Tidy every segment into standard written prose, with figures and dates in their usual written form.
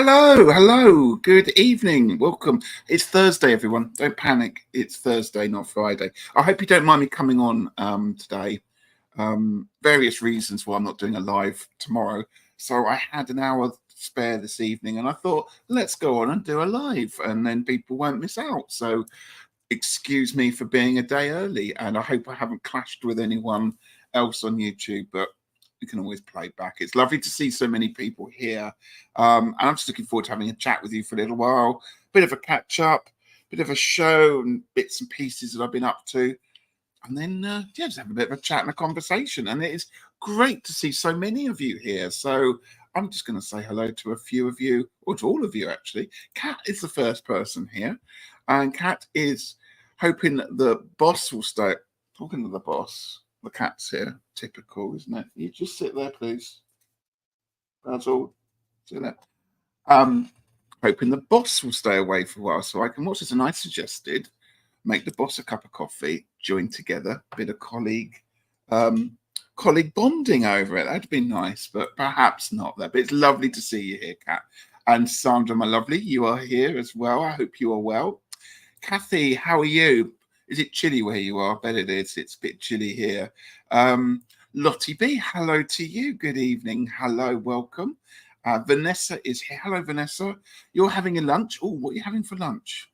Hello. Good evening. Welcome. It's Thursday, everyone. Don't panic. It's Thursday, not Friday. I hope you don't mind me coming on today. Various reasons why I'm not doing a live tomorrow. So I had an hour spare this evening, and I thought, let's go on and do a live, and then people won't miss out. So excuse me for being a day early, and I hope I haven't clashed with anyone else on YouTube, but you can always play back. It's lovely to see so many people here. And I'm just looking forward to having a chat with you for a little while, bit of a catch up, bit of a show and bits and pieces that I've been up to. And then, just have a bit of a chat and a conversation. And it is great to see so many of you here. So I'm just going to say hello to a few of you, or to all of you, actually. Kat is the first person here. And Kat is hoping that the boss will stay. Talking to the boss. The cat's here. Typical, isn't it? You just sit there, please. That's all. Sit there. Hoping the boss will stay away for a while so I can watch this. And I suggested make the boss a cup of coffee, join together, a bit of colleague bonding over it. That'd be nice, but perhaps not that. But it's lovely to see you here, Kat. And Sandra, my lovely, you are here as well. I hope you are well. Kathy, how are you? Is it chilly where you are? I bet it is. It's a bit chilly here. Lottie B, hello to you. Good evening. Hello, welcome. Vanessa is here. Hello, Vanessa. You're having a lunch? Oh, what are you having for lunch?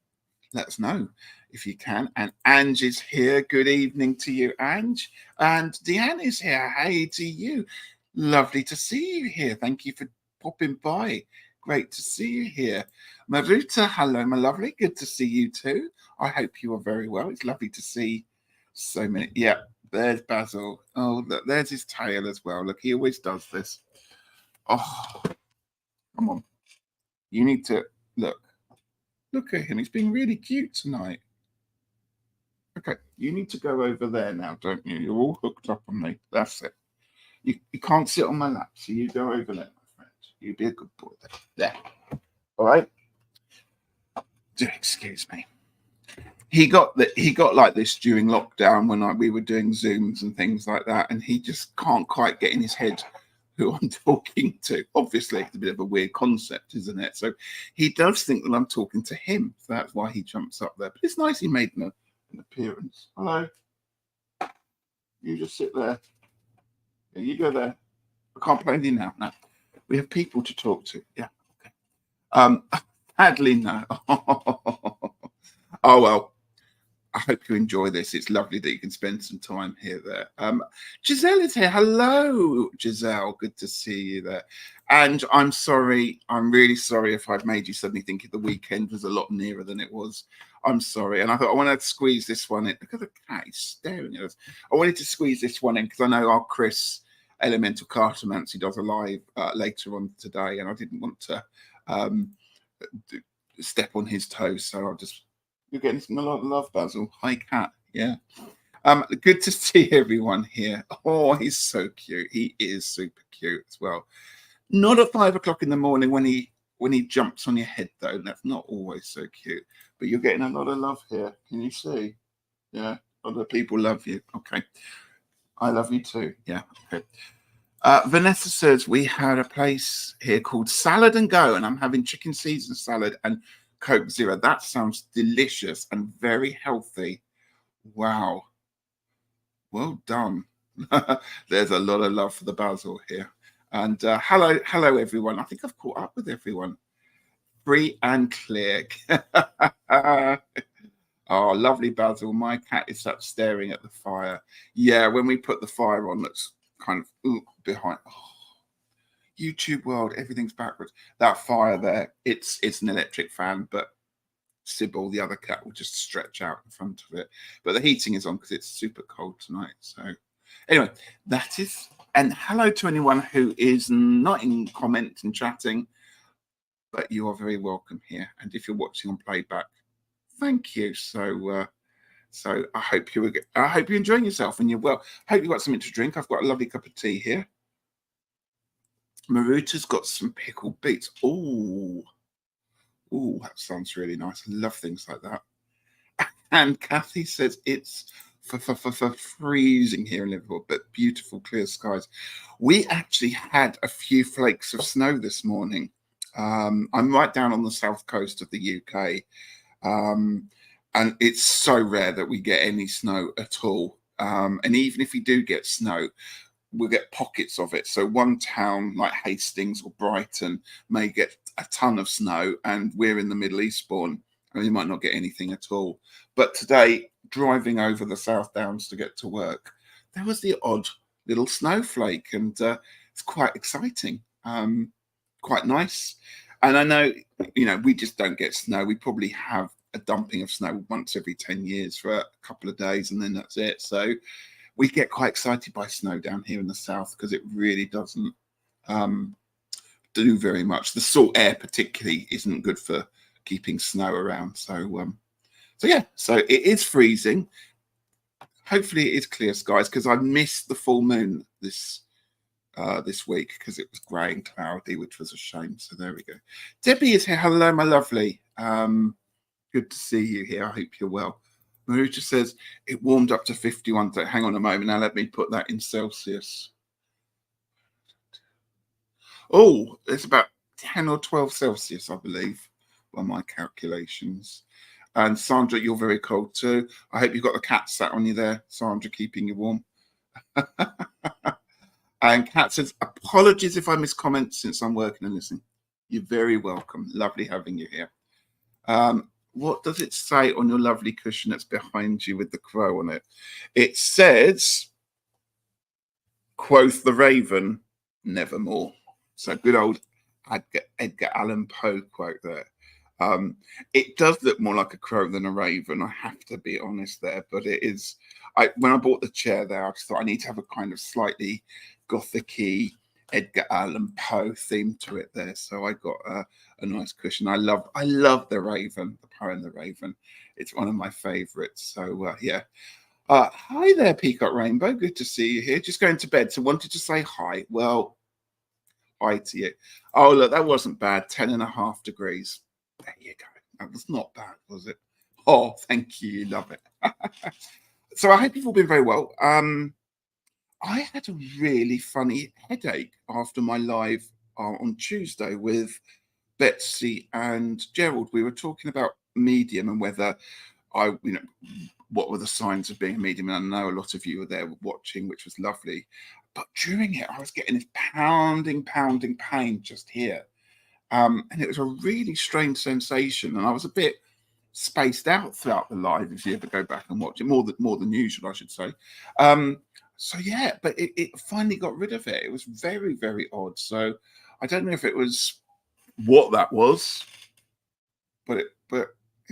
Let us know if you can. And Ange is here. Good evening to you, Ange. And Deanne is here. Hey to you. Lovely to see you here. Thank you for popping by. Great to see you here. Maruta, hello, my lovely. Good to see you too. I hope you are very well. It's lovely to see so many. Yeah, there's Basil. Oh, look, there's his tail as well. Look, he always does this. Oh, come on. You need to look. Look at him. He's being really cute tonight. Okay, you need to go over there now, don't you? You're all hooked up on me. That's it. You can't sit on my lap, so you go over there, my friend. You be a good boy there. There. All right. Do excuse me. He got like this during lockdown when we were doing Zooms and things like that, and he just can't quite get in his head who I'm talking to. Obviously, it's a bit of a weird concept, isn't it? So he does think that I'm talking to him. So that's why he jumps up there. But it's nice he made an appearance. Hello. You just sit there. Yeah, you go there. I can't play anything now. No. We have people to talk to. Yeah. Okay. Sadly, no. Oh well. I hope you enjoy this. It's lovely that you can spend some time here there. Giselle is here. Hello, Giselle. Good to see you there. And I'm sorry. I'm really sorry if I've made you suddenly think the weekend was a lot nearer than it was. I'm sorry. And I thought I wanted to squeeze this one in. Look at the cat. He's staring at us. I wanted to squeeze this one in because I know our Chris Elemental Cartomancy does a live later on today. And I didn't want to step on his toes. So I'll just... You're getting a lot of love, Basil. Hi, Cat. Yeah. Good to see everyone here. Oh, he's so cute. He is super cute as well. Not at 5 o'clock in the morning when he jumps on your head, though. That's not always so cute. But you're getting a lot of love here. Can you see? Yeah. A lot of people love you. Okay. I love you too. Yeah. Okay. Vanessa says we had a place here called Salad and Go, and I'm having chicken Caesar salad and Coke Zero. That sounds delicious and very healthy. Wow. Well done. There's a lot of love for the Basil here. And hello, everyone. I think I've caught up with everyone. Free and clear. Oh, lovely Basil. My cat is up staring at the fire. Yeah, when we put the fire on, that's kind of behind. Oh, YouTube world, everything's backwards. That fire there, it's an electric fan, but Sybil, the other cat, will just stretch out in front of it. But the heating is on because it's super cold tonight. So anyway, that is... And hello to anyone who is not in comment and chatting, but you are very welcome here. And if you're watching on playback, thank you. So I hope you're enjoying yourself and you're well. Hope you've got something to drink. I've got a lovely cup of tea here. Maruta's got some pickled beets. Oh, that sounds really nice. I love things like that. And Kathy says it's for freezing here in Liverpool, but beautiful clear skies. We actually had a few flakes of snow this morning. I'm right down on the south coast of the UK, and it's so rare that we get any snow at all. And even if we do get snow, we'll get pockets of it. So one town like Hastings or Brighton may get a ton of snow, and we're in the Middle Eastbourne, and we might not get anything at all. But today, driving over the South Downs to get to work, there was the odd little snowflake, and it's quite exciting, quite nice. And I know, we just don't get snow. We probably have a dumping of snow once every 10 years for a couple of days, and then that's it. So we get quite excited by snow down here in the south because it really doesn't do very much. The salt air particularly isn't good for keeping snow around. So it is freezing. Hopefully it is clear skies, because I missed the full moon this week because it was grey and cloudy, which was a shame. So there we go. Debbie is here. Hello, my lovely. Good to see you here. I hope you're well. Maruja says it warmed up to 51. So hang on a moment. Now let me put that in Celsius. Oh, it's about 10 or 12 Celsius, I believe, by my calculations. And Sandra, you're very cold too. I hope you've got the cat sat on you there, Sandra, keeping you warm. And Kat says, apologies if I miss comments since I'm working and listening. You're very welcome. Lovely having you here. What does it say on your lovely cushion that's behind you with the crow on it? It says, quoth the raven, nevermore. So good old Edgar Allan Poe quote there. It does look more like a crow than a raven, I have to be honest there, but it is. When I bought the chair there, I just thought I need to have a kind of slightly gothic-y Edgar Allan Poe theme to it there, so I got a nice cushion. I love the Raven, the Poe and the Raven. It's one of my favourites. So yeah. Hi there, Peacock Rainbow. Good to see you here. Just going to bed, so wanted to say hi. Well, hi to you. Oh look, that wasn't bad. 10.5 degrees. There you go. That was not bad, was it? Oh, thank you. You love it. So I hope you've all been very well. I had a really funny headache after my live on Tuesday with Betsy and Gerald. We were talking about medium and whether what were the signs of being a medium. And I know a lot of you were there watching, which was lovely. But during it, I was getting this pounding pain just here. And it was a really strange sensation. And I was a bit spaced out throughout the live, if you ever go back and watch it, more than usual, I should say. So yeah, but it finally got rid of it. It was very, very odd. So I don't know if it was what that was, but it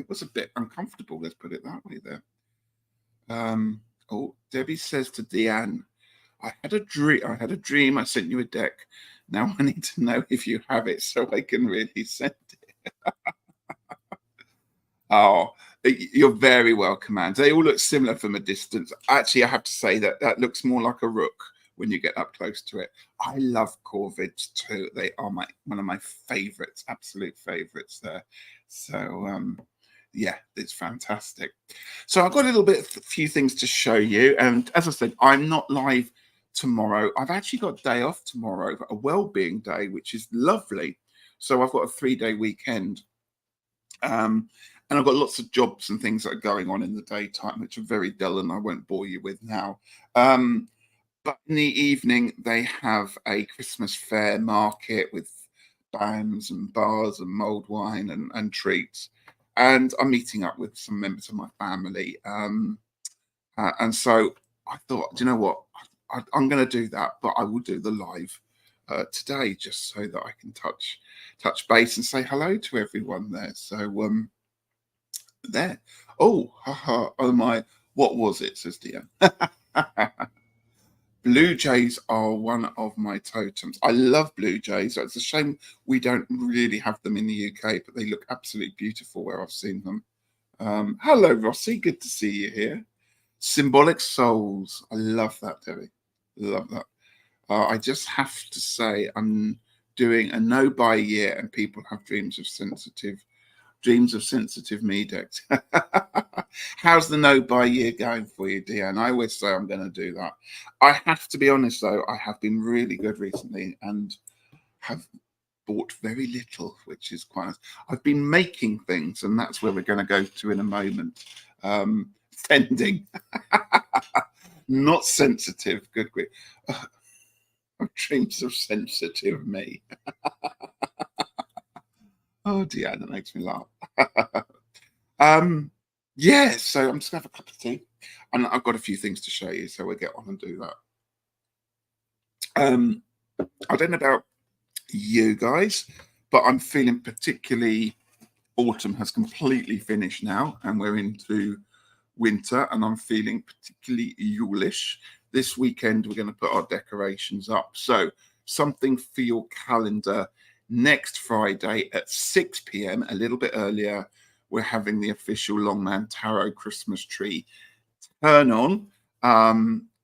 was a bit uncomfortable. Let's put it that way there. Oh, Debbie says to Deanne, I had a dream. I sent you a deck. Now I need to know if you have it so I can really send it. Oh, you're very welcome, man. They all look similar from a distance. Actually, I have to say that looks more like a rook when you get up close to it. I love corvids too. They are one of my favorites, absolute favorites there. So yeah, it's fantastic. So I've got a few things to show you. And as I said, I'm not live tomorrow. I've actually got a day off tomorrow, a well-being day, which is lovely. So I've got a 3-day weekend. And I've got lots of jobs and things that are going on in the daytime, which are very dull, and I won't bore you with now. But in the evening, they have a Christmas fair market with bands and bars and mulled wine and treats. And I'm meeting up with some members of my family. And so I thought, do you know what? I'm going to do that, but I will do the live today just so that I can touch base and say hello to everyone there. So there. Oh, haha, oh my, what was it, says Deanne. Blue jays are one of my totems. I love blue jays. It's a shame we don't really have them in the UK, but they look absolutely beautiful where I've seen them. Hello, Rossi. Good to see you here. Symbolic souls. I love that, Debbie. Love that. I just have to say I'm doing a no buy year, and people have dreams of sensitive me decks. How's the no buy year going for you, Deanne? I always say I'm going to do that. I have to be honest though, I have been really good recently and have bought very little, which is quite nice. I've been making things, and that's where we're going to go to in a moment. Sending. Not sensitive. Good grief. Dreams of sensitive me. Oh dear, that makes me laugh. Yeah, so I'm just gonna have a cup of tea, and I've got a few things to show you, so we'll get on and do that. I don't know about you guys, but I'm feeling particularly autumn has completely finished now, and we're into winter, and I'm feeling particularly Yuleish. This weekend, we're going to put our decorations up. So, something for your calendar next Friday at 6 p.m., a little bit earlier. We're having the official Longman Tarot Christmas tree turn on.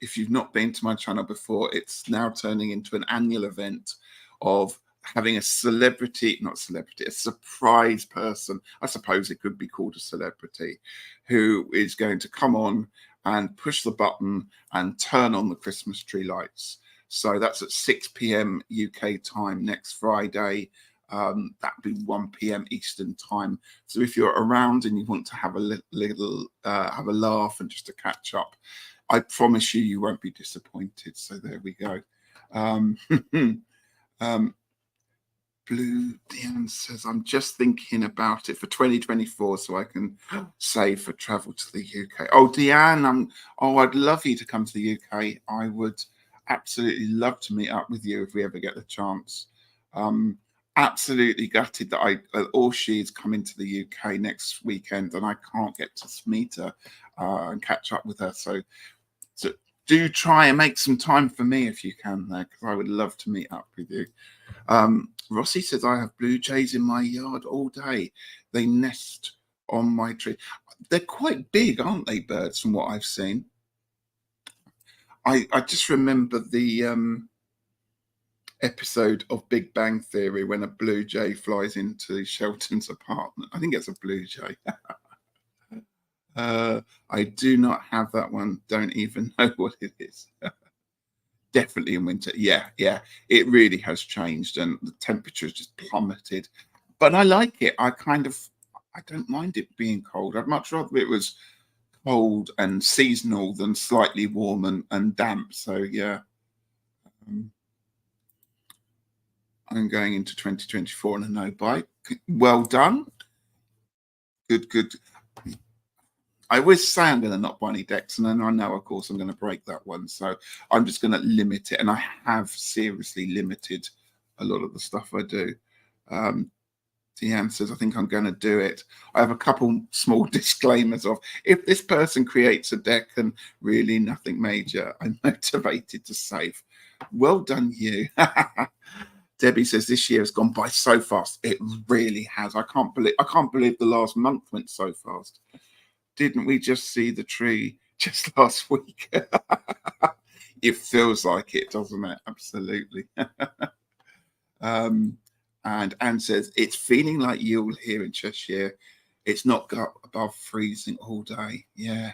If you've not been to my channel before, it's now turning into an annual event of having a celebrity, not celebrity, a surprise person, I suppose it could be called a celebrity, who is going to come on and push the button and turn on the Christmas tree lights. So that's at 6 p.m. UK time next Friday. That'd be 1 p.m. Eastern time. So if you're around and you want to have a little have a laugh and just to catch up, I promise you, you won't be disappointed. So there we go. Blue Diane says, I'm just thinking about it for 2024 so I can save for travel to the UK. Oh, Deanne, I'd love you to come to the UK. I would absolutely love to meet up with you if we ever get the chance. Absolutely gutted that Orshi is coming to the UK next weekend and I can't get to meet her and catch up with her. So do try and make some time for me if you can there, because I would love to meet up with you. Rossi says, I have blue jays in my yard all day. They nest on my tree. They're quite big, aren't they, birds, from what I've seen? I just remember the episode of Big Bang Theory when a blue jay flies into Shelton's apartment. I think it's a blue jay. I do not have that one. Don't even know what it is. Definitely in winter. Yeah. It really has changed and the temperature has just plummeted. But I like it. I don't mind it being cold. I'd much rather it was cold and seasonal than slightly warm and damp. So yeah. I'm going into 2024 on a no bite. Well done. Good. I always say I'm going to not buy any decks, and then I know, of course, I'm going to break that one. So I'm just going to limit it, and I have seriously limited a lot of the stuff I do. Deanne says, I think I'm going to do it. I have a couple small disclaimers of, if this person creates a deck and really nothing major, I'm motivated to save. Well done, you. Debbie says, this year has gone by so fast. It really has. I can't believe the last month went so fast. Didn't we just see the tree just last week? It feels like it, doesn't it? Absolutely. And Anne says, it's feeling like Yule here in Cheshire. It's not got above freezing all day. Yeah.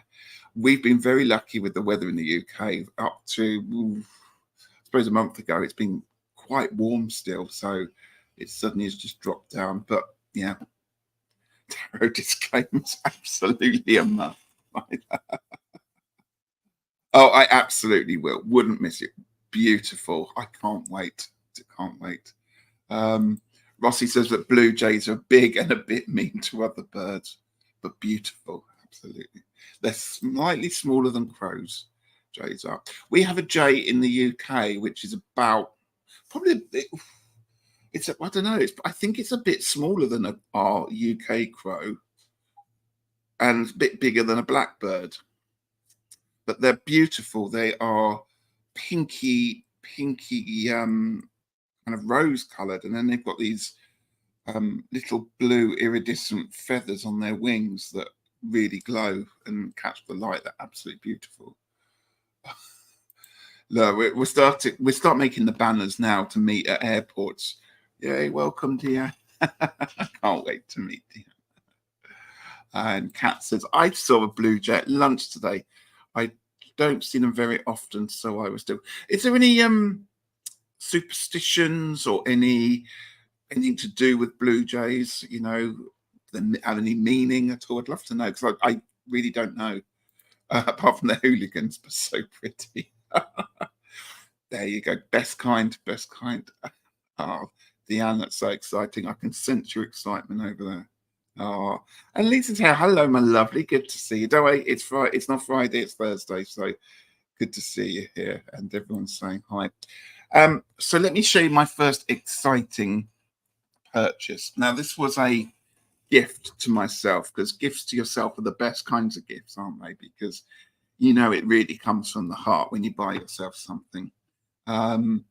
We've been very lucky with the weather in the UK. Up to, I suppose, a month ago, it's been quite warm still. So it suddenly has just dropped down. But yeah. Tarot disclaimers, absolutely a must. Oh, I absolutely will. Wouldn't miss it. Beautiful. I can't wait. Can't wait. Rossi says that blue jays are big and a bit mean to other birds, but beautiful. Absolutely. They're slightly smaller than crows. Jays are. We have a jay in the UK, which is about probably a bit. I don't know. I think it's a bit smaller than our UK crow and a bit bigger than a blackbird. But they're beautiful. They are pinky, kind of rose coloured. And then they've got these little blue iridescent feathers on their wings that really glow and catch the light. They're absolutely beautiful. Look, we're start making the banners now to meet at airports. Yay, welcome, dear. I can't wait to meet you. And Kat says, I saw a blue jay at lunch today. I don't see them very often, so I was doing. Is there any superstitions or any anything to do with Blue Jays, you know, have any meaning at all? I'd love to know, because I really don't know, apart from the hooligans, but so pretty. There you go. Best kind, best kind. Oh, Deanne, that's so exciting. I can sense your excitement over there. Oh, and Lisa's here. Hello, my lovely. Good to see you. Don't worry, it's Friday. It's not Friday, it's Thursday. So good to see you here. And everyone's saying hi. So let me show you my first exciting purchase. Now, this was a gift to myself, because gifts to yourself are the best kinds of gifts, aren't they? Because you know it really comes from the heart when you buy yourself something. And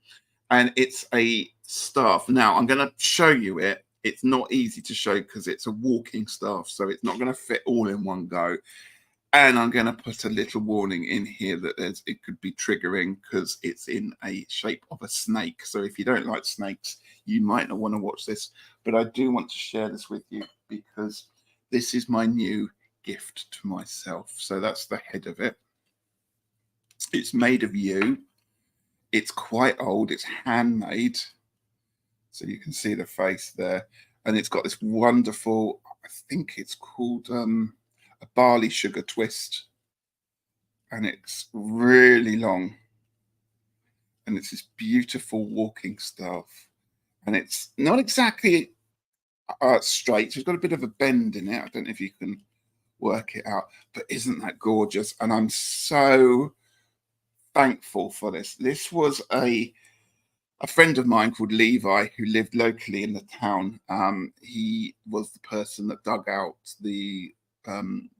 it's a staff. Now I'm going to show you it. It's not easy to show because it's a walking staff, so it's not going to fit all in one go. And I'm going to put a little warning in here that it could be triggering because it's in a shape of a snake. So if you don't like snakes, you might not want to watch this. But I do want to share this with you because this is my new gift to myself. So that's the head of it. It's made of yew. It's quite old. It's handmade. So you can see the face there. And it's got this wonderful, I think it's called a barley sugar twist. And it's really long. And it's this beautiful walking staff. And it's not exactly straight. It's got a bit of a bend in it. I don't know if you can work it out. But isn't that gorgeous? And I'm so thankful for this. This was a friend of mine called Levi, who lived locally in the town. He was the person that dug out the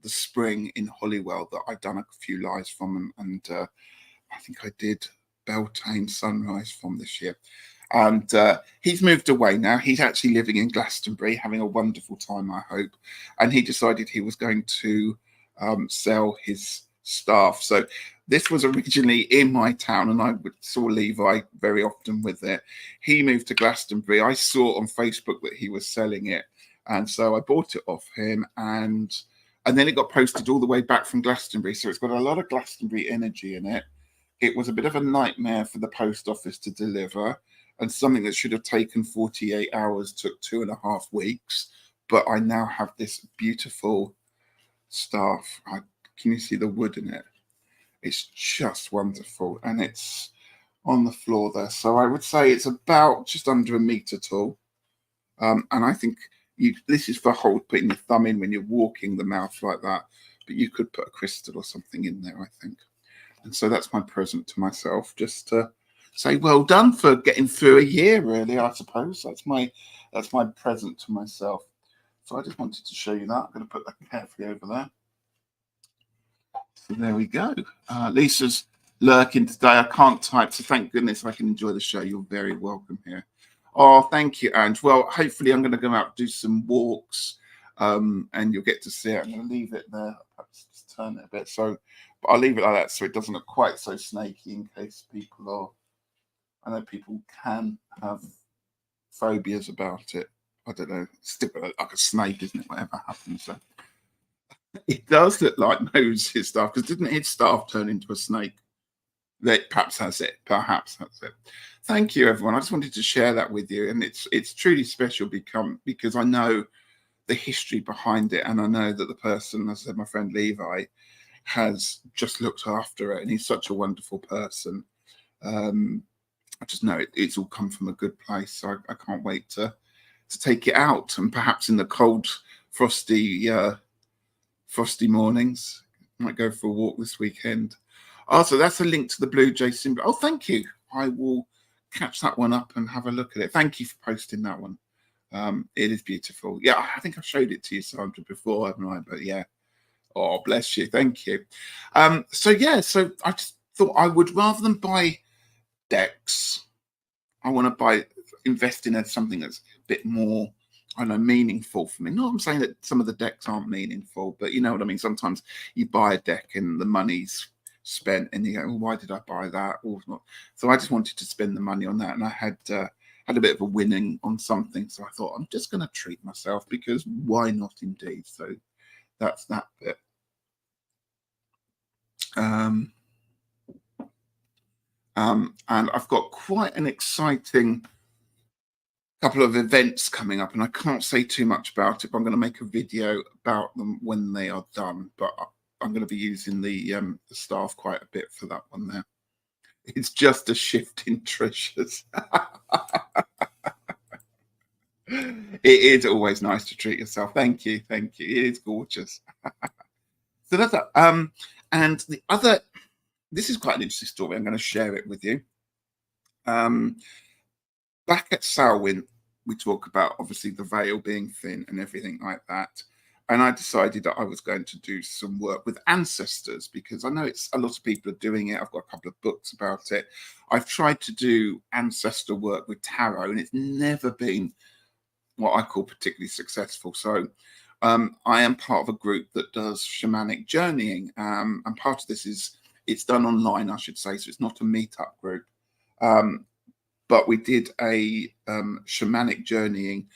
spring in Holywell that I'd done a few lives from, and I think I did Beltane Sunrise from this year. And he's moved away now. He's actually living in Glastonbury, having a wonderful time, I hope. And he decided he was going to sell his staff. So this was originally in my town, and I saw Levi very often with it. He moved to Glastonbury. I saw on Facebook that he was selling it, and so I bought it off him. And then it got posted all the way back from Glastonbury, so it's got a lot of Glastonbury energy in it. It was a bit of a nightmare for the post office to deliver, and something that should have taken 48 hours took 2.5 weeks. But I now have this beautiful staff. Can you see the wood in it? It's just wonderful, and it's on the floor there. So I would say it's about just under 1 meter tall. And I think this is for putting your thumb in when you're walking the mouth like that. But you could put a crystal or something in there, I think. And so that's my present to myself, just to say well done for getting through a year, really, I suppose. That's my present to myself. So I just wanted to show you that. I'm going to put that carefully over there. So there we go. Lisa's lurking today. I can't type, so thank goodness I can enjoy the show. You're very welcome here. Oh, thank you, Ange. Well, hopefully I'm going to go out, do some walks, and you'll get to see it. I'm going to leave it there. Perhaps just turn it a bit. So, but I'll leave it like that so it doesn't look quite so snaky, in case people are. I know people can have phobias about it. I don't know. It's still like a snake, isn't it? Whatever happens. So. It does look like Moses' staff, because didn't his staff turn into a snake? That perhaps that's it. Perhaps that's it. Thank you, everyone. I just wanted to share that with you, and it's truly special because I know the history behind it, and I know that the person, as I said, my friend Levi, has just looked after it, and he's such a wonderful person. I just know it's all come from a good place, so I can't wait to take it out, and perhaps in the cold, frosty mornings. Might go for a walk this weekend. Also, that's a link to the Blue Jay symbol. Oh, thank you. I will catch that one up and have a look at it. Thank you for posting that one. It is beautiful. Yeah, I think I showed it to you, Sandra, before, haven't I? But yeah. Oh, bless you. Thank you. So I just thought I would, rather than buy decks, I want to invest in something that's a bit more, I don't know, meaningful for me. No, I'm saying that some of the decks aren't meaningful, but you know what I mean. Sometimes you buy a deck and the money's spent, and you go, well, why did I buy that? Or not. So I just wanted to spend the money on that, and I had a bit of a winning on something. So I thought I'm just going to treat myself, because why not, indeed? So that's that bit. And I've got quite an exciting couple of events coming up, and I can't say too much about it, but I'm going to make a video about them when they are done. But I'm going to be using the staff quite a bit for that one there. It's just a shift in treasures. It is always nice to treat yourself. Thank you. Thank you. It is gorgeous. So that's that. And the other, this is quite an interesting story. I'm going to share it with you. Back at Samhain, we talk about obviously the veil being thin and everything like that. And I decided that I was going to do some work with ancestors, because I know it's a lot of people are doing it. I've got a couple of books about it. I've tried to do ancestor work with tarot, and it's never been what I call particularly successful. So I am part of a group that does shamanic journeying. And part of this is, it's done online, I should say. So it's not a meetup group. But we did a shamanic journeying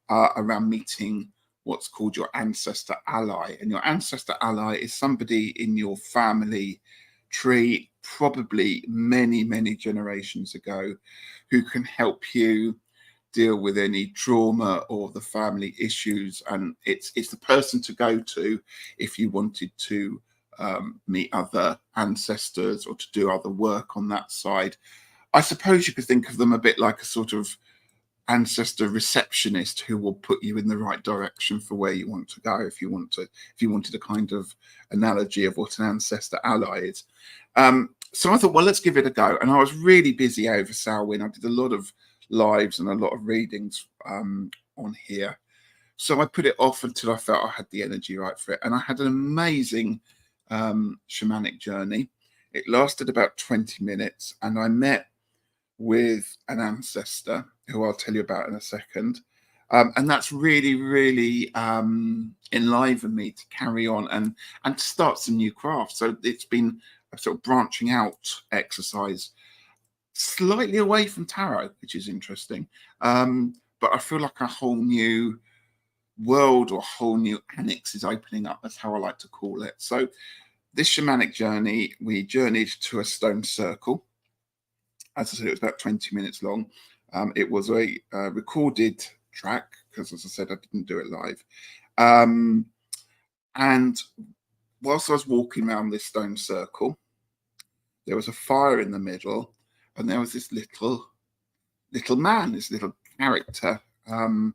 around meeting what's called your ancestor ally. And your ancestor ally is somebody in your family tree, probably many, many generations ago, who can help you deal with any trauma or the family issues. And it's the person to go to if you wanted to meet other ancestors or to do other work on that side. I suppose you could think of them a bit like a sort of ancestor receptionist who will put you in the right direction for where you want to go. If you wanted a kind of analogy of what an ancestor ally is. So I thought, well, let's give it a go. And I was really busy over Samhain. I did a lot of lives and a lot of readings on here. So I put it off until I felt I had the energy right for it. And I had an amazing shamanic journey. It lasted about 20 minutes, and I met with an ancestor who I'll tell you about in a second. And that's really, really enlivened me to carry on and to start some new crafts. So it's been a sort of branching out exercise, slightly away from tarot, which is interesting. But I feel like a whole new world or a whole new annex is opening up. That's how I like to call it. So this shamanic journey, we journeyed to a stone circle. As I said, it was about 20 minutes long. It was a recorded track because, as I said, I didn't do it live. And whilst I was walking around this stone circle, there was a fire in the middle, and there was this little man, this little character, a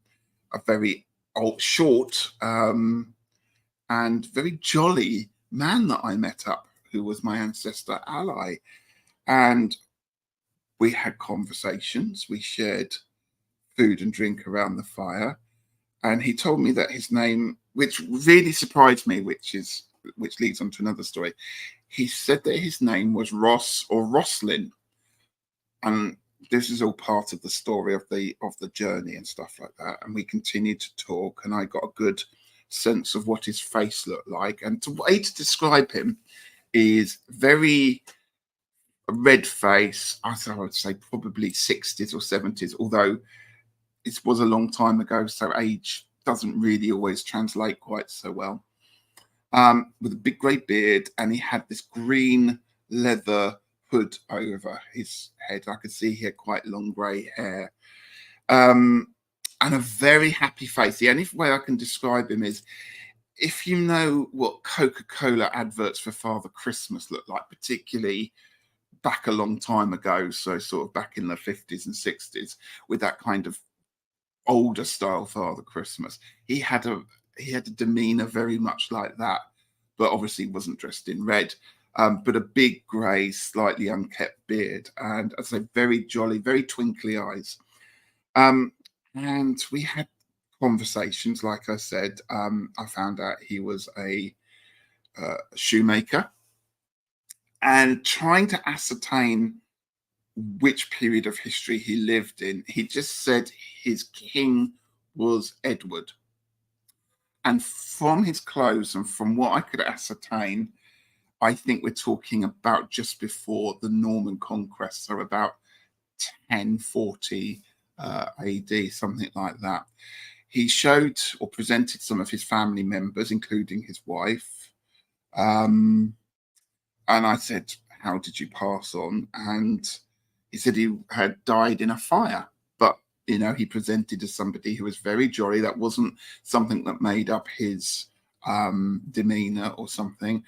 very old, short, and very jolly man that I met up, who was my ancestor ally. And we had conversations, we shared food and drink around the fire. And he told me that his name, which really surprised me, which leads on to another story. He said that his name was Ross or Roslin. And this is all part of the story of the journey and stuff like that. And we continued to talk, and I got a good sense of what his face looked like. And the way to describe him is very red face. I would say probably 60s or 70s, although it was a long time ago, so age doesn't really always translate quite so well. With a big grey beard, and he had this green leather hood over his head. I could see he had quite long grey hair, and a very happy face. The only way I can describe him is, if you know what Coca-Cola adverts for Father Christmas look like, particularly back a long time ago, so sort of back in the 50s and 60s, with that kind of older style Father Christmas, he had a demeanor very much like that, but obviously wasn't dressed in red, but a big grey, slightly unkept beard, and as I say, very jolly, very twinkly eyes. And we had conversations. Like I said, I found out he was a shoemaker, and trying to ascertain which period of history he lived in, he just said his king was Edward. And from his clothes and from what I could ascertain, I think we're talking about just before the Norman conquest, so about 1040 AD, something like that. He showed or presented some of his family members, including his wife. And I said, how did you pass on? And he said he had died in a fire, but You know, he presented as somebody who was very jolly. That wasn't something that made up his demeanor or something.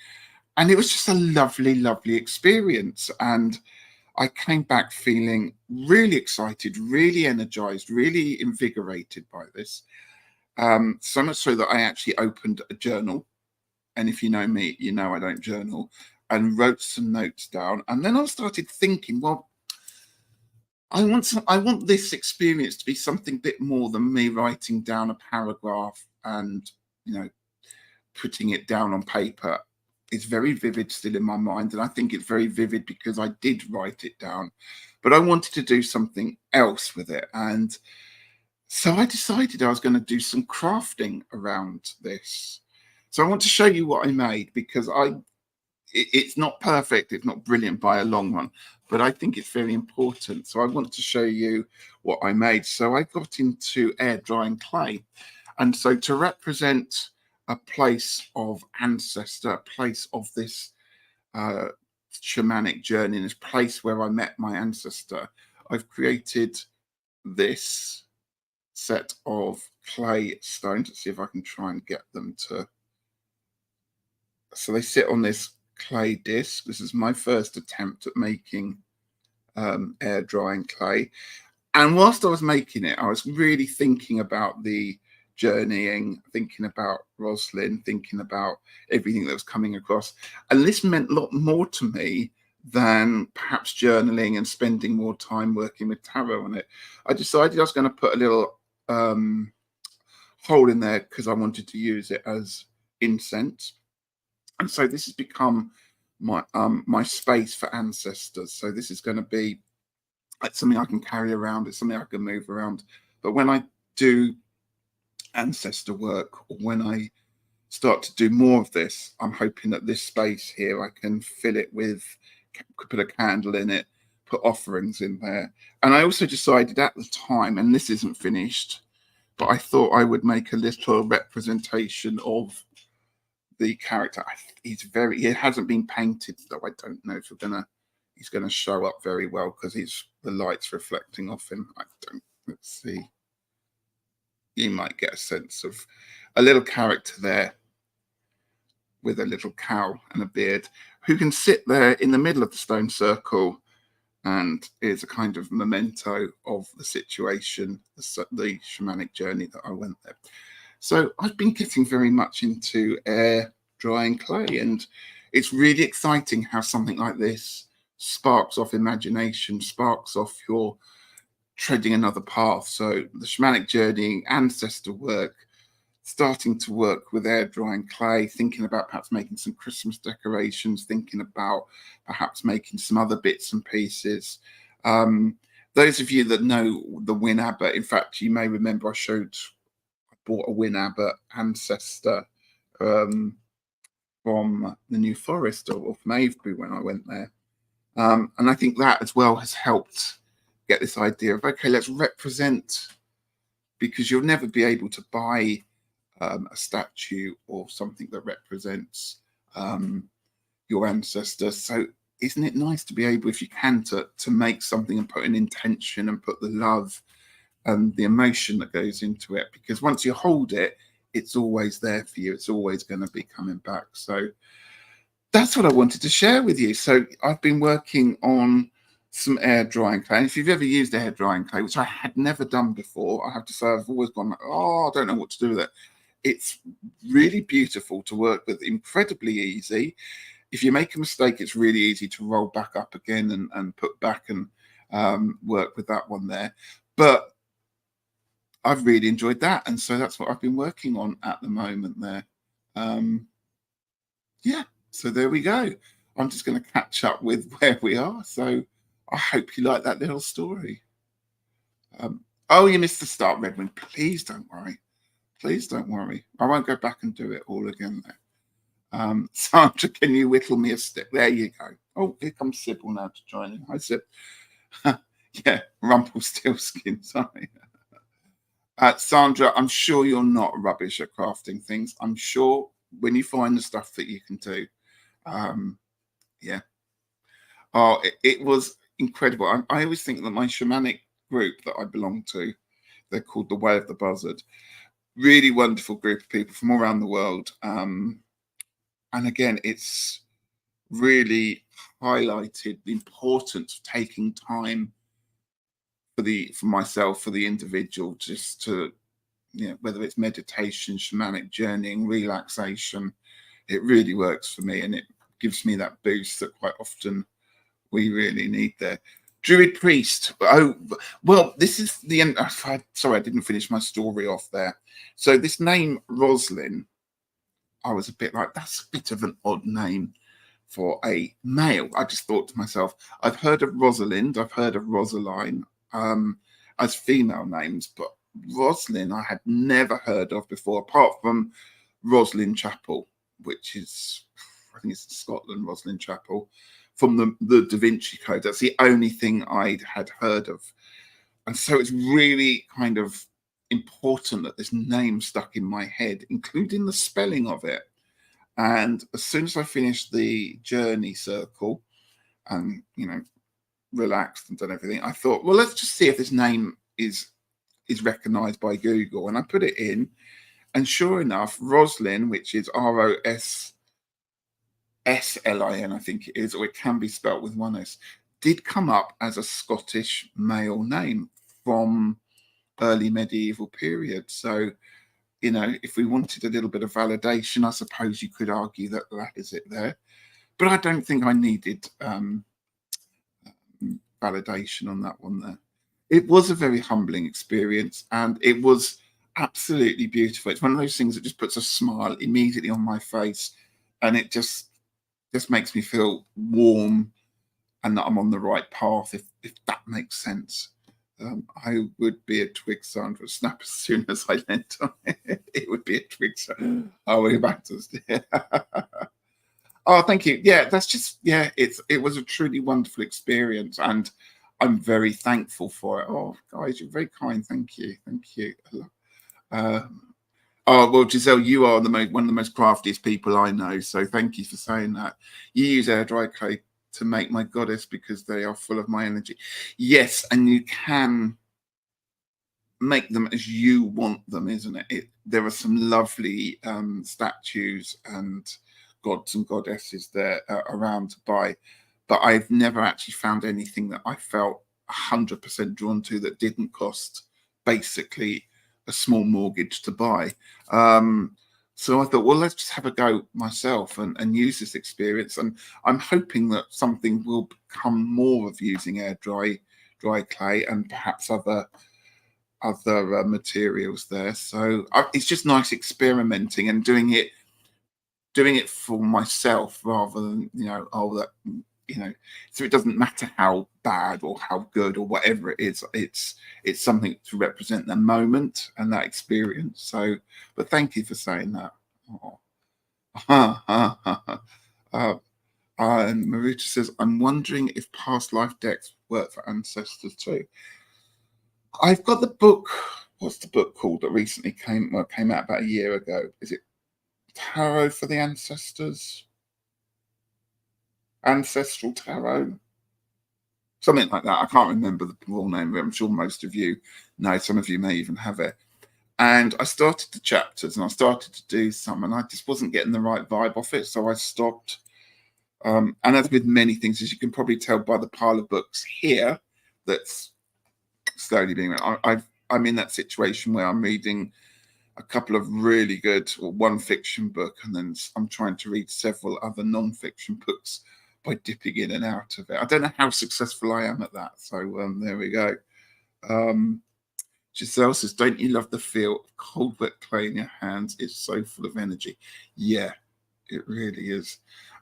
And it was just a lovely, lovely experience. And I came back feeling really excited, really energized, really invigorated by this. So much so that I actually opened a journal. And if you know me, you know I don't journal, and wrote some notes down. And then I started thinking, well, I want this experience to be something a bit more than me writing down a paragraph and, you know, putting it down on paper. It's very vivid still in my mind, and I think it's very vivid because I did write it down, but I wanted to do something else with it. And so I decided I was going to do some crafting around this. So I want to show you what I made, because it's not perfect, it's not brilliant by a long run, but I think it's very important. So I want to show you what I made. So I got into air drying clay. And so to represent a place of ancestor, a place of this shamanic journey, this place where I met my ancestor, I've created this set of clay stones. Let's see if I can try and get them to. So they sit on this clay disc. This is my first attempt at making air drying clay. And whilst I was making it, I was really thinking about the journeying, thinking about Rosalind, thinking about everything that was coming across. And this meant a lot more to me than perhaps journaling and spending more time working with tarot on it. I decided I was going to put a little hole in there because I wanted to use it as incense. And so this has become my my space for ancestors. So this is going to be something I can carry around. It's something I can move around. But when I do ancestor work, or when I start to do more of this, I'm hoping that this space here, I can fill it with, put a candle in it, put offerings in there. And I also decided at the time, and this isn't finished, but I thought I would make a little representation of the character. It hasn't been painted, though. I don't know if he's gonna show up very well because the light's reflecting off him. Let's see. You might get a sense of a little character there with a little cowl and a beard who can sit there in the middle of the stone circle and is a kind of memento of the situation, the shamanic journey that I went there. So I've been getting very much into air drying clay, and it's really exciting how something like this sparks off imagination, sparks off your treading another path. So the shamanic journey, ancestor work, starting to work with air drying clay, thinking about perhaps making some Christmas decorations, thinking about perhaps making some other bits and pieces. Those of you that know the Wyn Abbott, in fact, you may remember I bought a Wyn Abbott ancestor from the New Forest or from Avebury when I went there. And I think that as well has helped get this idea of, okay, let's represent, because you'll never be able to buy a statue or something that represents your ancestors. So isn't it nice to be able, if you can, to make something and put an intention and put the love and the emotion that goes into it? Because once you hold it, it's always there for you. It's always going to be coming back. So that's what I wanted to share with you. So I've been working on some air drying clay. And if you've ever used air drying clay, which I had never done before, I have to say I've always gone, oh, I don't know what to do with it. It's really beautiful to work with, incredibly easy. If you make a mistake, it's really easy to roll back up again and put back and work with that one there. But I've really enjoyed that. And so that's what I've been working on at the moment there. Yeah, so there we go. I'm just going to catch up with where we are. So I hope you like that little story. Oh, you missed the start, Redmond. Please don't worry. Please don't worry. I won't go back and do it all again there. Sandra, can you whittle me a stick? There you go. Oh, here comes Sybil now to join in. Hi, Syb. Yeah, Rumpelstiltskin, sorry. Sandra, I'm sure you're not rubbish at crafting things. I'm sure when you find the stuff that you can do. Yeah. Oh, it was incredible. I always think that my shamanic group that I belong to, They're called The Way of the Buzzard. Really wonderful group of people from all around the world. And again, it's really highlighted the importance of taking time for myself, for the individual, just to, whether it's meditation, shamanic journeying, relaxation, it really works for me, and it gives me that boost that quite often we really need there. Druid priest. Oh, well, this is the end. Sorry, I didn't finish my story off there. So this name, Roslyn, I was a bit like, that's a bit of an odd name for a male. I just thought to myself, I've heard of Rosalind, I've heard of Rosaline as female names, but Roslyn I had never heard of before, apart from Roslyn Chapel, which is, I think it's in Scotland, Roslyn Chapel, from the Da Vinci Code. That's the only thing I had heard of. And so it's really kind of important that this name stuck in my head, including the spelling of it. And as soon as I finished the journey circle and, relaxed and done everything, I thought, well, let's just see if this name is recognized by Google. And I put it in, and sure enough, Roslyn, which is Roslin, I think it is, or it can be spelt with one S, did come up as a Scottish male name from early medieval period. So, if we wanted a little bit of validation, I suppose you could argue that is it there. But I don't think I needed validation on that one there. It was a very humbling experience, and it was absolutely beautiful. It's one of those things that just puts a smile immediately on my face, and it just makes me feel warm and that I'm on the right path, if that makes sense. I would be a twig sound would snap as soon as I leant on it. It would be a twig sound. Oh, we're back to Oh, thank you. Yeah, that's just, it was a truly wonderful experience, and I'm very thankful for it. Oh, guys, you're very kind. Thank you. Thank you. Oh, well, Giselle, you are one of the most craftiest people I know. So thank you for saying that. You use air dry clay to make my goddess because they are full of my energy. Yes, and you can make them as you want them, isn't it? There are some lovely statues and gods and goddesses there around to buy, but I've never actually found anything that I felt 100% drawn to that didn't cost basically a small mortgage to buy. So I thought, well, let's just have a go myself and use this experience. And I'm hoping that something will become more of using air dry clay and perhaps other materials there. So it's just nice experimenting and doing it for myself rather than, so it doesn't matter how bad or how good or whatever it is, it's something to represent the moment and that experience. So, but thank you for saying that. And Maruta says, I'm wondering if past life decks work for ancestors too. I've got the book. What's the book called that recently came out about a year ago? Is it Tarot for the Ancestors? Ancestral Tarot? Something like that. I can't remember the full name of it. I'm sure most of you know. Some of you may even have it. And I started the chapters and I started to do some, and I just wasn't getting the right vibe off it. So I stopped. And as with many things, as you can probably tell by the pile of books here, that's slowly being, I'm in that situation where I'm reading a couple of really good, or one fiction book, and then I'm trying to read several other non-fiction books by dipping in and out of it. I don't know how successful I am at that. So there we go. Giselle says, don't you love the feel of cold, wet clay in your hands? It's so full of energy. Yeah, it really is.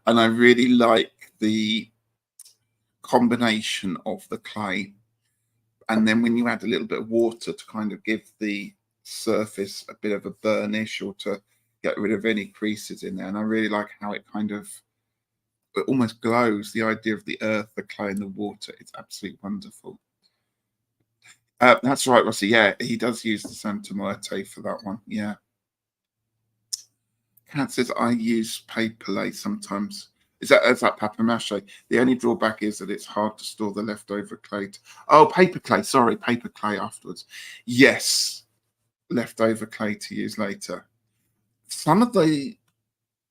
And I really like the combination of the clay. And then when you add a little bit of water to kind of give the surface a bit of a burnish or to get rid of any creases in there. And I really like how it almost glows. The idea of the earth, the clay, and the water. It's absolutely wonderful. That's right, Rossi. Yeah, he does use the Santa Muerte for that one. Yeah. Kat says, I use paper lay sometimes. Is that papier mâché? The only drawback is that it's hard to store the leftover clay. Oh, paper clay. Sorry, paper clay afterwards. Yes, leftover clay to use later. Some of the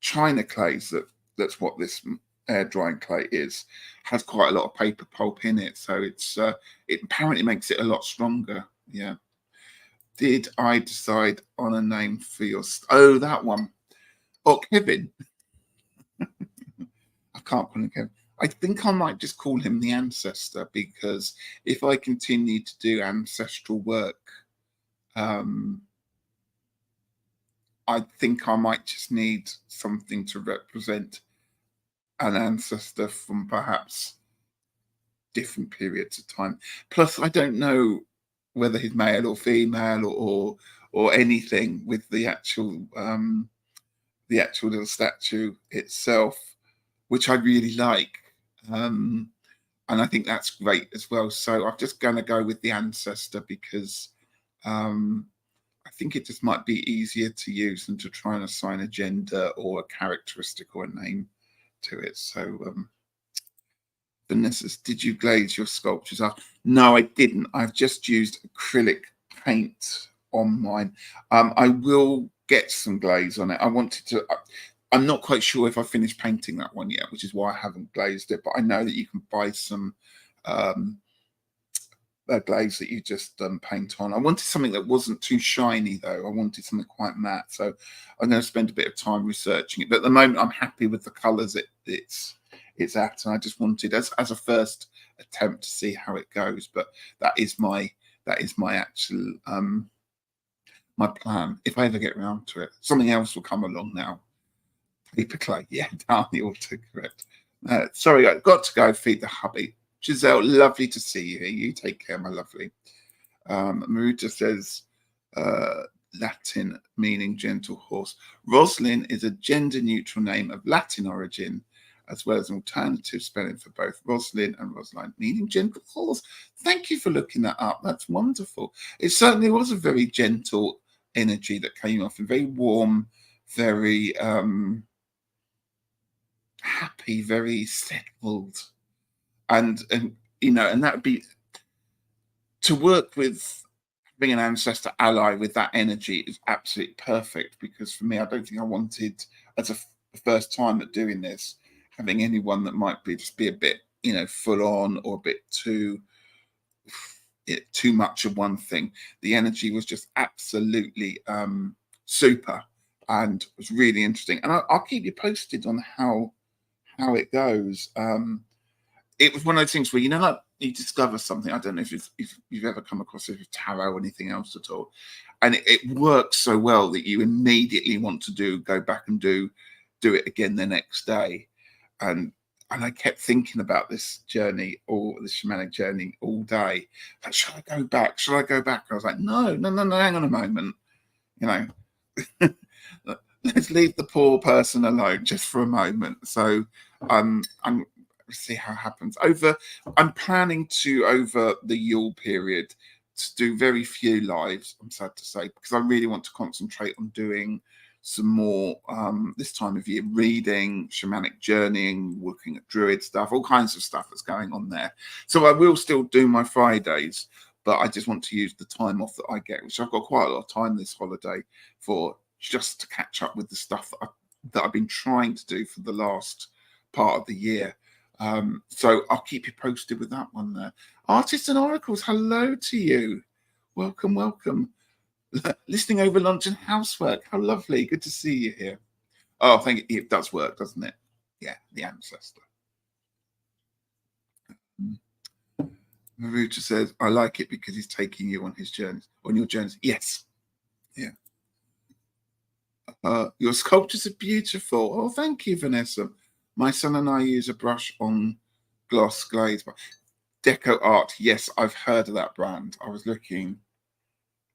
China clays that's what this air drying clay is, has quite a lot of paper pulp in it, so it apparently makes it a lot stronger. Yeah. Did I decide on a name for your? Oh, that one. Oh, Kevin. I can't call him Kevin. I think I might just call him the ancestor, because if I continue to do ancestral work, I think I might just need something to represent an ancestor from perhaps different periods of time. Plus, I don't know whether he's male or female or anything with the actual little statue itself, which I really like. And I think that's great as well. So I'm just going to go with the ancestor, because I think it just might be easier to use than to try and assign a gender or a characteristic or a name to it. So Vanessa, did you glaze your sculptures up? No, I didn't. I've just used acrylic paint on mine. I will get some glaze on it. I wanted to. I'm not quite sure if I finished painting that one yet, which is why I haven't glazed it. But I know that you can buy some glaze that you just paint on. I wanted something that wasn't too shiny, though. I wanted something quite matte. So I'm going to spend a bit of time researching it. But at the moment, I'm happy with the colours it's at, and I just wanted as a first attempt to see how it goes. But that is my actual my plan. If I ever get around to it, something else will come along now. Paper clay, yeah, down the autocorrect. Sorry, I've got to go feed the hubby. Giselle, lovely to see you here. You take care, my lovely. Maruta says Latin meaning gentle horse. Roslyn is a gender-neutral name of Latin origin, as well as an alternative spelling for both Roslyn and Rosaline, meaning gentle horse. Thank you for looking that up. That's wonderful. It certainly was a very gentle energy that came off, and very warm, very happy, very settled. And you know, and that would be to work with being an ancestor ally with that energy is absolutely perfect, because for me, I don't think I wanted, as a first time at doing this, having anyone that might be just be a bit, you know, full on or a bit too much of one thing. The energy was just absolutely super, and was really interesting. And I'll keep you posted on how it goes. It was one of those things where, you know, like you discover something. I don't know if you've ever come across it with tarot or anything else at all, and it works so well that you immediately want to go back and do it again the next day. And I kept thinking about this journey, or this shamanic journey, all day. Like, should I go back? Should I go back? And I was like, no, hang on a moment. You know, let's leave the poor person alone just for a moment. So I'm see how it happens. I'm planning to, over the Yule period, to do very few lives, I'm sad to say, because I really want to concentrate on doing some more this time of year, reading, shamanic journeying, looking at druid stuff, all kinds of stuff that's going on there. So I will still do my Fridays, but I just want to use the time off that I get, which I've got quite a lot of time this holiday for, just to catch up with the stuff that I've been trying to do for the last part of the year. So I'll keep you posted with that one there. Artists and Oracles, hello to you. Welcome, welcome. Listening over lunch and housework. How lovely. Good to see you here. Oh, thank you. It does work, doesn't it? Yeah, the ancestor. Maruta says, I like it because he's taking you on his journeys, on your journeys. Yes. Yeah. Your sculptures are beautiful. Oh, thank you, Vanessa. My son and I use a brush on gloss glaze. Deco Art. Yes, I've heard of that brand. I was looking.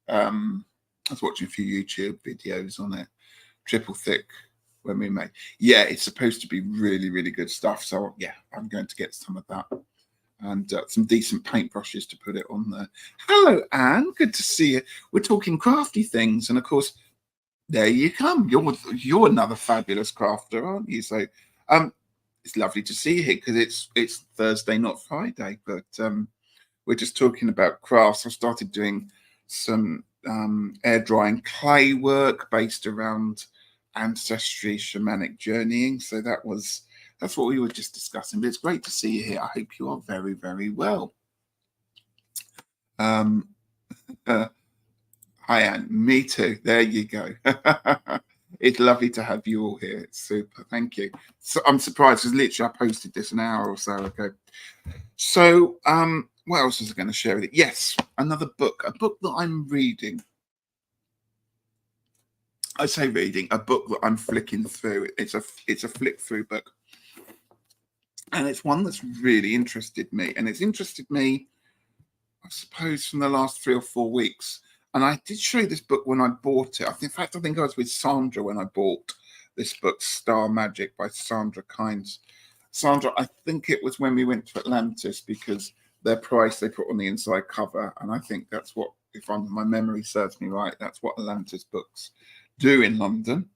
I was watching a few YouTube videos on it. Triple thick when we made. Yeah, it's supposed to be really, really good stuff. So yeah, I'm going to get some of that, and some decent paintbrushes to put it on there. Hello, Anne. Good to see you. We're talking crafty things, and of course, there you come. You're another fabulous crafter, aren't you? So, it's lovely to see you here because it's Thursday, not Friday. But we're just talking about crafts. I started doing some air drying clay work based around ancestry, shamanic journeying. So that's what we were just discussing. But it's great to see you here. I hope you are very, very well. Hi, Anne. Me too. There you go. It's lovely to have you all here. It's super. Thank you. So I'm surprised because literally I posted this an hour or so ago. So, what else was I going to share with you? Yes, another book, a book that I'm reading. I say reading, a book that I'm flicking through. It's a flick through book, and it's one that's really interested me, and it's interested me, I suppose, from the last 3 or 4 weeks. And I did show you this book when I bought it. In fact, I think I was with Sandra when I bought this book, Star Magic by Sandra Kynes. Sandra, I think it was when we went to Atlantis, because their price they put on the inside cover. And I think that's what, if my memory serves me right, that's what Atlantis books do in London.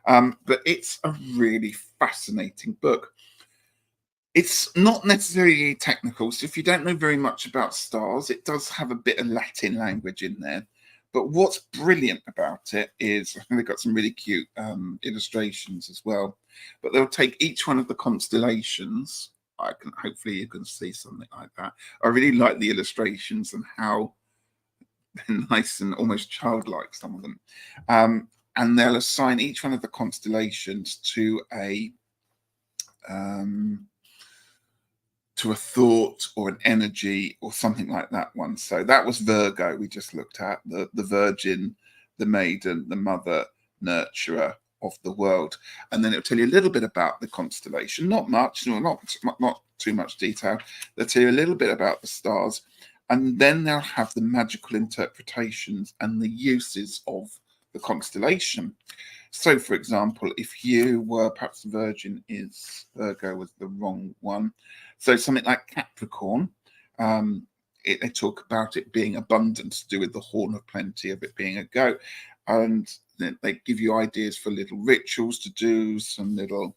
But it's a really fascinating book. It's not necessarily technical. So if you don't know very much about stars, it does have a bit of Latin language in there. But what's brilliant about it is, I think they've got some really cute illustrations as well. But they'll take each one of the constellations. Hopefully you can see something like that. I really like the illustrations and how they're nice and almost childlike, some of them. And they'll assign each one of the constellations to a thought or an energy or something like that one. So that was Virgo we just looked at, the virgin, the maiden, the mother, nurturer of the world. And then it'll tell you a little bit about the constellation, not much, not too much detail. They'll tell you a little bit about the stars, and then they'll have the magical interpretations and the uses of the constellation. So, for example, if you were, perhaps Virgo was the wrong one. So something like Capricorn, they talk about it being abundant, to do with the horn of plenty, of it being a goat. And then they give you ideas for little rituals to do, some little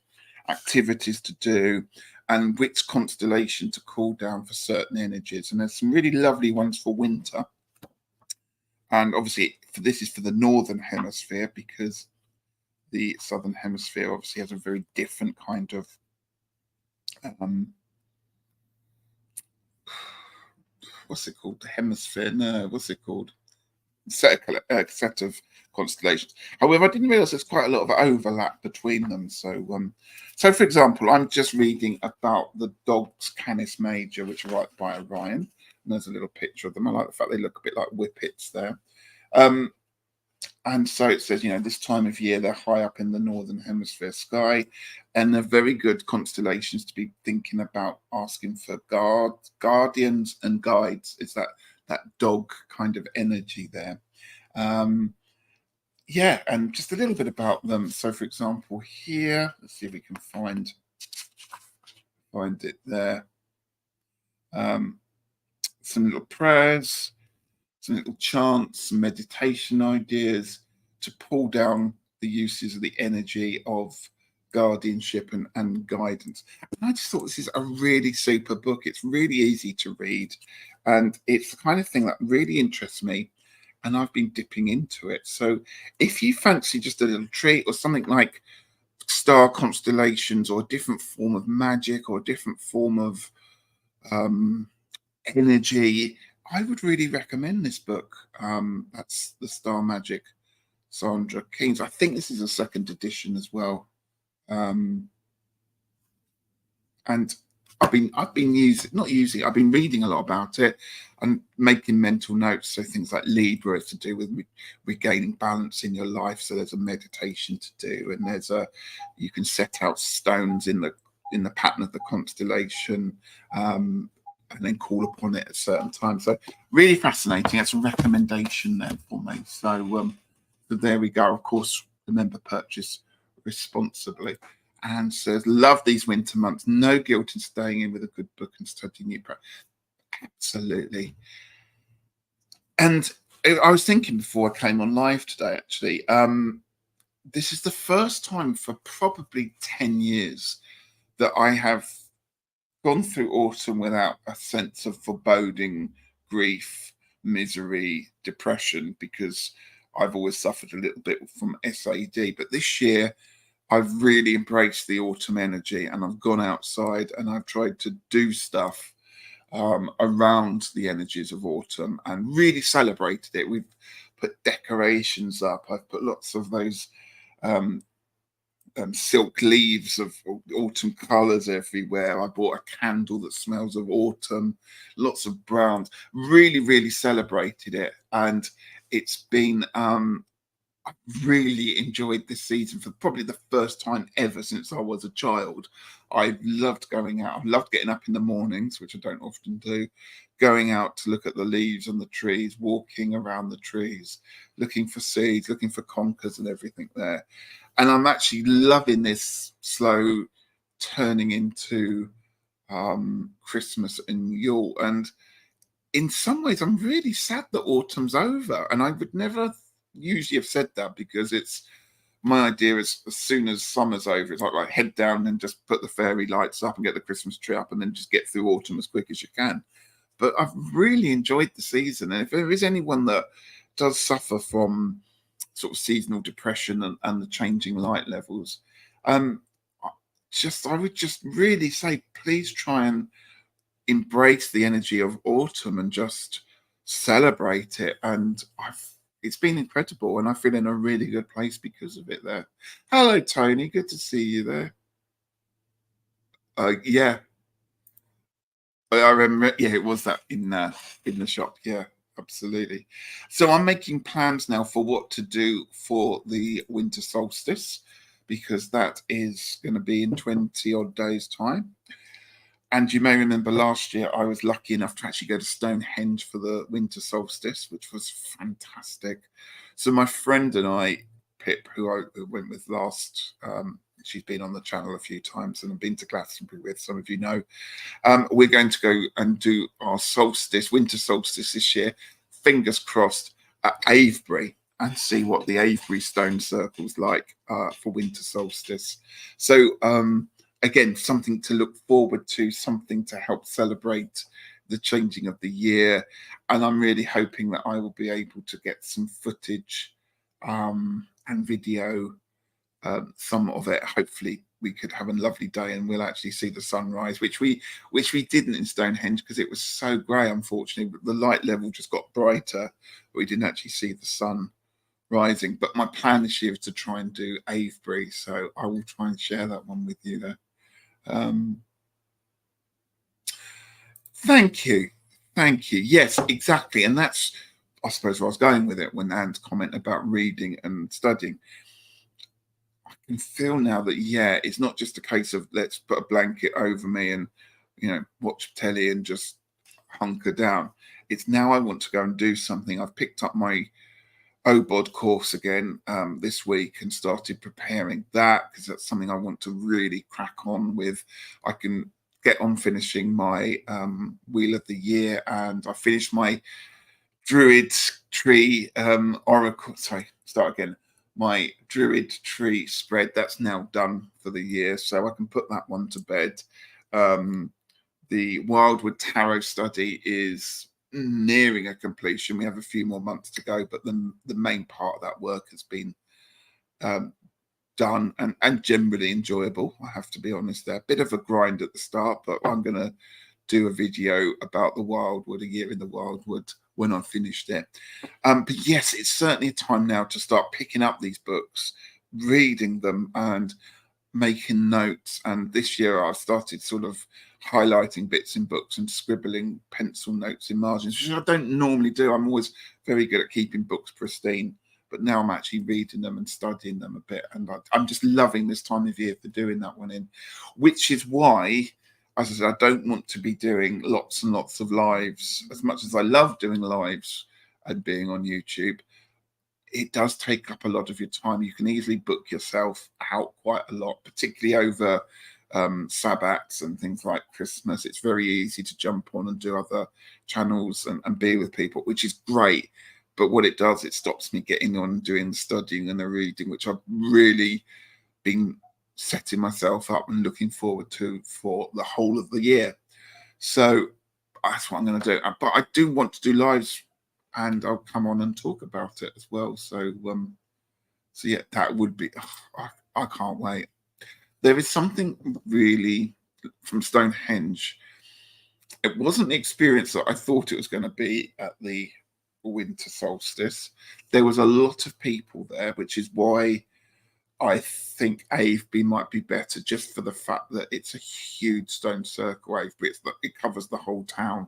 activities to do, and which constellation to call down for certain energies. And there's some really lovely ones for winter. And obviously, this is for the northern hemisphere, because the southern hemisphere obviously has a very different kind of what's it called? The hemisphere? No, what's it called? Set of constellations. However, I didn't realize there's quite a lot of overlap between them. So, for example, I'm just reading about the dogs Canis Major, which are right by Orion. And there's a little picture of them. I like the fact they look a bit like whippets there. And so it says, this time of year, they're high up in the northern hemisphere sky, and they're very good constellations to be thinking about, asking for guardians and guides. It's that dog kind of energy there. Yeah, and just a little bit about them. So, for example, here, let's see if we can find it there. Some little prayers, some little chants, some meditation ideas to pull down the uses of the energy of guardianship and guidance. And I just thought this is a really super book. It's really easy to read, and it's the kind of thing that really interests me, and I've been dipping into it. So if you fancy just a little treat, or something like star constellations, or a different form of magic, or a different form of energy, I would really recommend this book. That's the Star Magic, Sandra Kynes. I think this is a second edition as well. And I've been I've been reading a lot about it and making mental notes. So things like Libra is to do with regaining balance in your life. So there's a meditation to do, and you can set out stones in the pattern of the constellation, and then call upon it at certain times. So really fascinating. That's a recommendation there for me. So there we go. Of course, remember, purchase responsibly. And says, love these winter months. No guilt in staying in with a good book and studying new practice. Absolutely. And I was thinking before I came on live today, actually, this is the first time for probably 10 years that I have gone through autumn without a sense of foreboding, grief, misery, depression, because I've always suffered a little bit from SAD. But this year, I've really embraced the autumn energy, and I've gone outside and I've tried to do stuff around the energies of autumn and really celebrated it. We've put decorations up. I've put lots of those um, silk leaves of autumn colours everywhere. I bought a candle that smells of autumn, lots of browns. Really, really celebrated it, and it's been I really enjoyed this season for probably the first time ever since I was a child. I loved going out. I loved getting up in the mornings, which I don't often do, going out to look at the leaves on the trees, walking around the trees, looking for seeds, looking for conkers and everything there. And I'm actually loving this slow turning into Christmas and Yule. And in some ways, I'm really sad that autumn's over. And I would never usually have said that, because it's my idea is as soon as summer's over, it's like head down and just put the fairy lights up and get the Christmas tree up and then just get through autumn as quick as you can. But I've really enjoyed the season. And if there is anyone that does suffer from sort of seasonal depression and the changing light levels, um, I would just really say, please try and embrace the energy of autumn and just celebrate it. And it's been incredible, and I feel in a really good place because of it there. Hello, Tony. Good to see you there. Yeah, I remember. Yeah, it was that in the shop. Yeah, absolutely. So I'm making plans now for what to do for the winter solstice, because that is going to be in 20 odd days' time. And you may remember last year I was lucky enough to actually go to Stonehenge for the winter solstice, which was fantastic. So my friend and I, Pip, who I went with last, she's been on the channel a few times and I've been to Glastonbury with, some of you know. We're going to go and do our solstice, winter solstice this year, fingers crossed, at Avebury, and see what the Avebury stone circle's like for winter solstice. So again, something to look forward to, something to help celebrate the changing of the year. And I'm really hoping that I will be able to get some footage and video, some of it. Hopefully we could have a lovely day and we'll actually see the sunrise, which we didn't in Stonehenge because it was so grey, unfortunately. The light level just got brighter, but we didn't actually see the sun rising. But my plan this year is to try and do Avebury, so I will try and share that one with you there. Thank you. Yes, exactly. And that's, I suppose, where I was going with it when Anne's comment about reading and studying. I can feel now that, yeah, it's not just a case of let's put a blanket over me and, watch telly and just hunker down. It's now I want to go and do something. I've picked up my OBOD course again this week and started preparing that, because that's something I want to really crack on with. I can get on finishing my Wheel of the Year, and I finished my Druid Tree Oracle. Sorry, start again. My Druid Tree spread, that's now done for the year, so I can put that one to bed. The Wildwood Tarot study is nearing a completion. We have a few more months to go, but the main part of that work has been done and generally enjoyable. I have to be honest there. A bit of a grind at the start, but I'm going to do a video about the Wildwood, a year in the Wildwood, when I've finished it. But yes, it's certainly a time now to start picking up these books, reading them and making notes. And this year I've started sort of highlighting bits in books and scribbling pencil notes in margins, which I don't normally do. I'm always very good at keeping books pristine, but now I'm actually reading them and studying them a bit. And I'm just loving this time of year for doing that one in, which is why, as I said, I don't want to be doing lots and lots of lives. As much as I love doing lives and being on YouTube, it does take up a lot of your time. You can easily book yourself out quite a lot, particularly over Sabbats and things like Christmas. It's very easy to jump on and do other channels and be with people, which is great. But what it does, it stops me getting on and doing the studying and the reading, which I've really been setting myself up and looking forward to for the whole of the year. So that's what I'm going to do. But I do want to do lives, and I'll come on and talk about it as well. So yeah, that would be. I can't wait. There is something really from Stonehenge. It wasn't the experience that I thought it was going to be at the winter solstice. There was a lot of people there, which is why I think Aveby might be better, just for the fact that it's a huge stone circle. Aveby, it covers the whole town.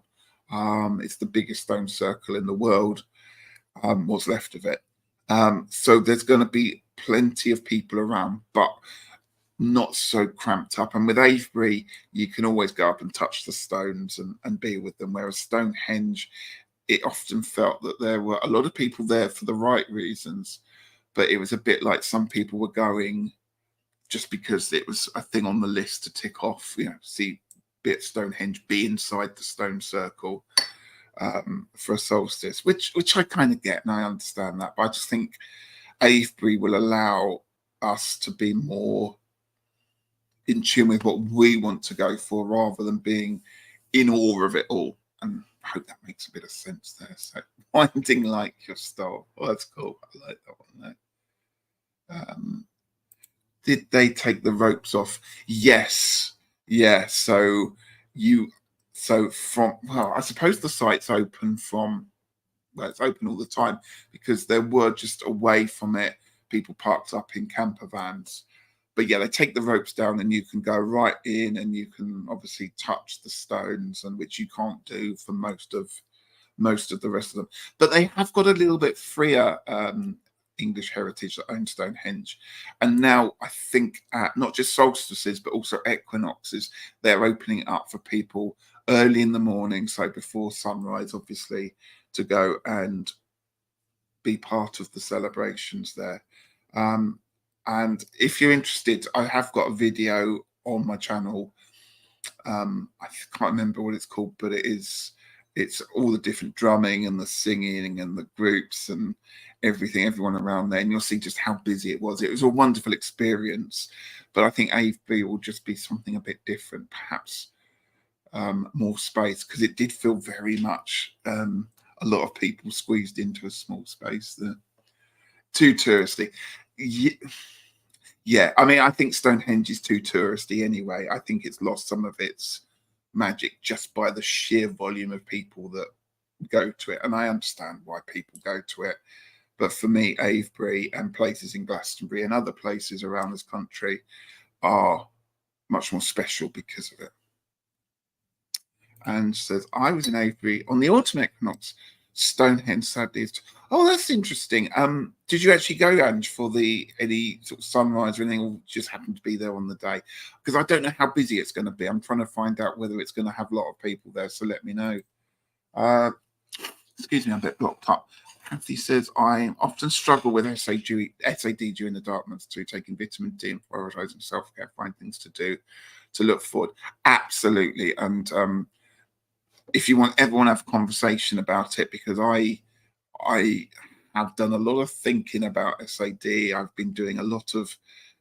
It's the biggest stone circle in the world. What's left of it. So there's going to be plenty of people around, but not so cramped up. And with Avebury, you can always go up and touch the stones and be with them. Whereas Stonehenge, it often felt that there were a lot of people there for the right reasons, but it was a bit like some people were going just because it was a thing on the list to tick off, see be at Stonehenge, be inside the stone circle for a solstice, which I kind of get and I understand that. But I just think Avebury will allow us to be more in tune with what we want to go for rather than being in awe of it all. And I hope that makes a bit of sense there. So Winding Like Your Star. Oh, that's cool. I like that one there. Did they take the ropes off? Yes. Yeah. So I suppose the site's open it's open all the time because there were just away from it people parked up in camper vans. But yeah, they take the ropes down and you can go right in and you can obviously touch the stones, and which you can't do for most of the rest of them. But they have got a little bit freer English heritage that own Stonehenge. And now I think at not just solstices, but also equinoxes, they're opening up for people early in the morning, so before sunrise, obviously, to go and be part of the celebrations there. And if you're interested, I have got a video on my channel. I can't remember what it's called, but it's all the different drumming and the singing and the groups and everyone around there. And you'll see just how busy it was. It was a wonderful experience. But I think Avebury will just be something a bit different, perhaps more space, because it did feel very much a lot of people squeezed into a small space there. Too touristy. Yeah, I mean, I think Stonehenge is too touristy anyway. I think it's lost some of its magic just by the sheer volume of people that go to it. And I understand why people go to it. But for me, Avebury and places in Glastonbury and other places around this country are much more special because of it. And says, I was in Avebury on the autumn equinox. Stonehenge sadly is. Oh, that's interesting. Did you actually go, Ange, for any sort of sunrise or anything, or just happened to be there on the day? Because I don't know how busy it's going to be. I'm trying to find out whether it's going to have a lot of people there. So let me know. Excuse me, I'm a bit blocked up. Kathy says, I often struggle with SAD during the dark months too, taking vitamin D and prioritizing self-care, find things to do to look forward. Absolutely. And if you ever want to have a conversation about it, because I have done a lot of thinking about SAD. I've been doing a lot of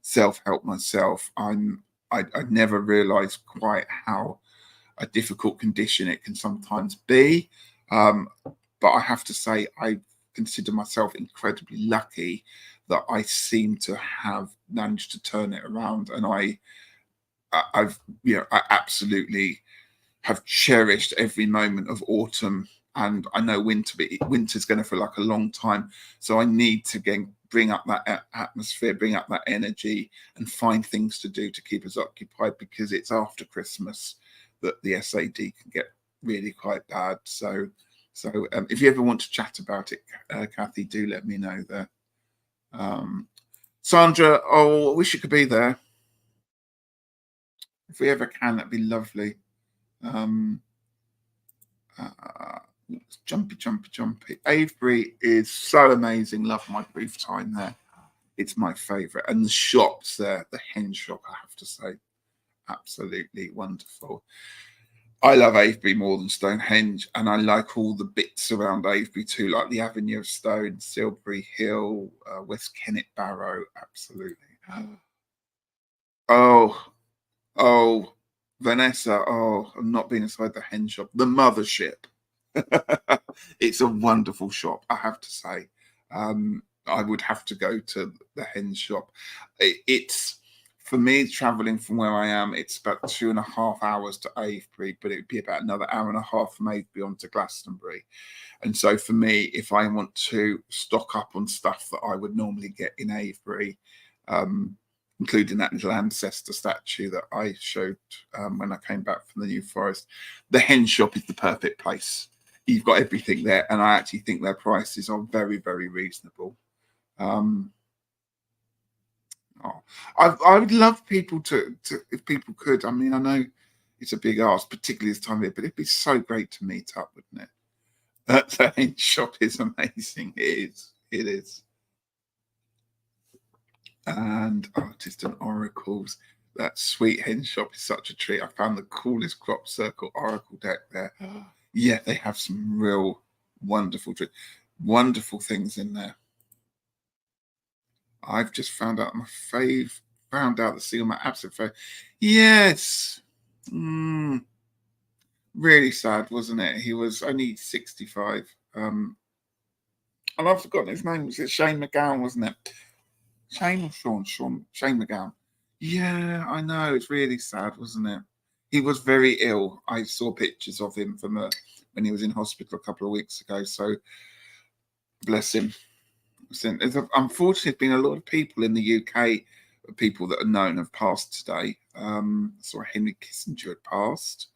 self-help myself. I never realized quite how a difficult condition it can sometimes be. But I have to say, I consider myself incredibly lucky that I seem to have managed to turn it around. And I absolutely have cherished every moment of autumn, and I know winter's going to feel like a long time, so I need to bring up that atmosphere, bring up that energy, and find things to do to keep us occupied, because it's after Christmas that the SAD can get really quite bad. So if you ever want to chat about it, Kathy, do let me know there. Sandra, I wish you could be there. If we ever can, that'd be lovely. Jumpy. Avebury is so amazing. Love my brief time there. It's my favourite. And the shops there, the hen shop, I have to say, absolutely wonderful. I love Avebury more than Stonehenge, and I like all the bits around Avebury too, like the Avenue of Stone, Silbury Hill, West Kennet Barrow, absolutely. Oh, oh, Vanessa. Oh, I'm not being inside the hen shop. The mothership. It's a wonderful shop, I have to say. I would have to go to the hen shop. It's for me traveling from where I am. It's about 2.5 hours to Avebury, but it would be about another hour and a half from Avebury on to Glastonbury. And so for me, if I want to stock up on stuff that I would normally get in Avebury, um, including that little ancestor statue that I showed when I came back from the New Forest, the hen shop is the perfect place. You've got everything there, and I actually think their prices are very, very reasonable. Um, oh, I would love people to, if people could. I mean, I know it's a big ask, particularly this time of year, but it'd be so great to meet up, wouldn't it? That hen shop is amazing. It is. It is. And artists and oracles. That sweet hen shop is such a treat. I found the coolest crop circle oracle deck there. Yeah, they have some real wonderful things in there. I've just found out found out the seal my absolute fave. Yes. Really sad, wasn't it? He was only 65. And I've forgotten his name. Was it Shane MacGowan, wasn't it? Shane or Shane MacGowan. Yeah, I know. It's really sad, wasn't it? He was very ill. I saw pictures of him from when he was in hospital a couple of weeks ago. So bless him. Unfortunately, there's been a lot of people in the UK, people that are known, have passed today. I saw Henry Kissinger had passed.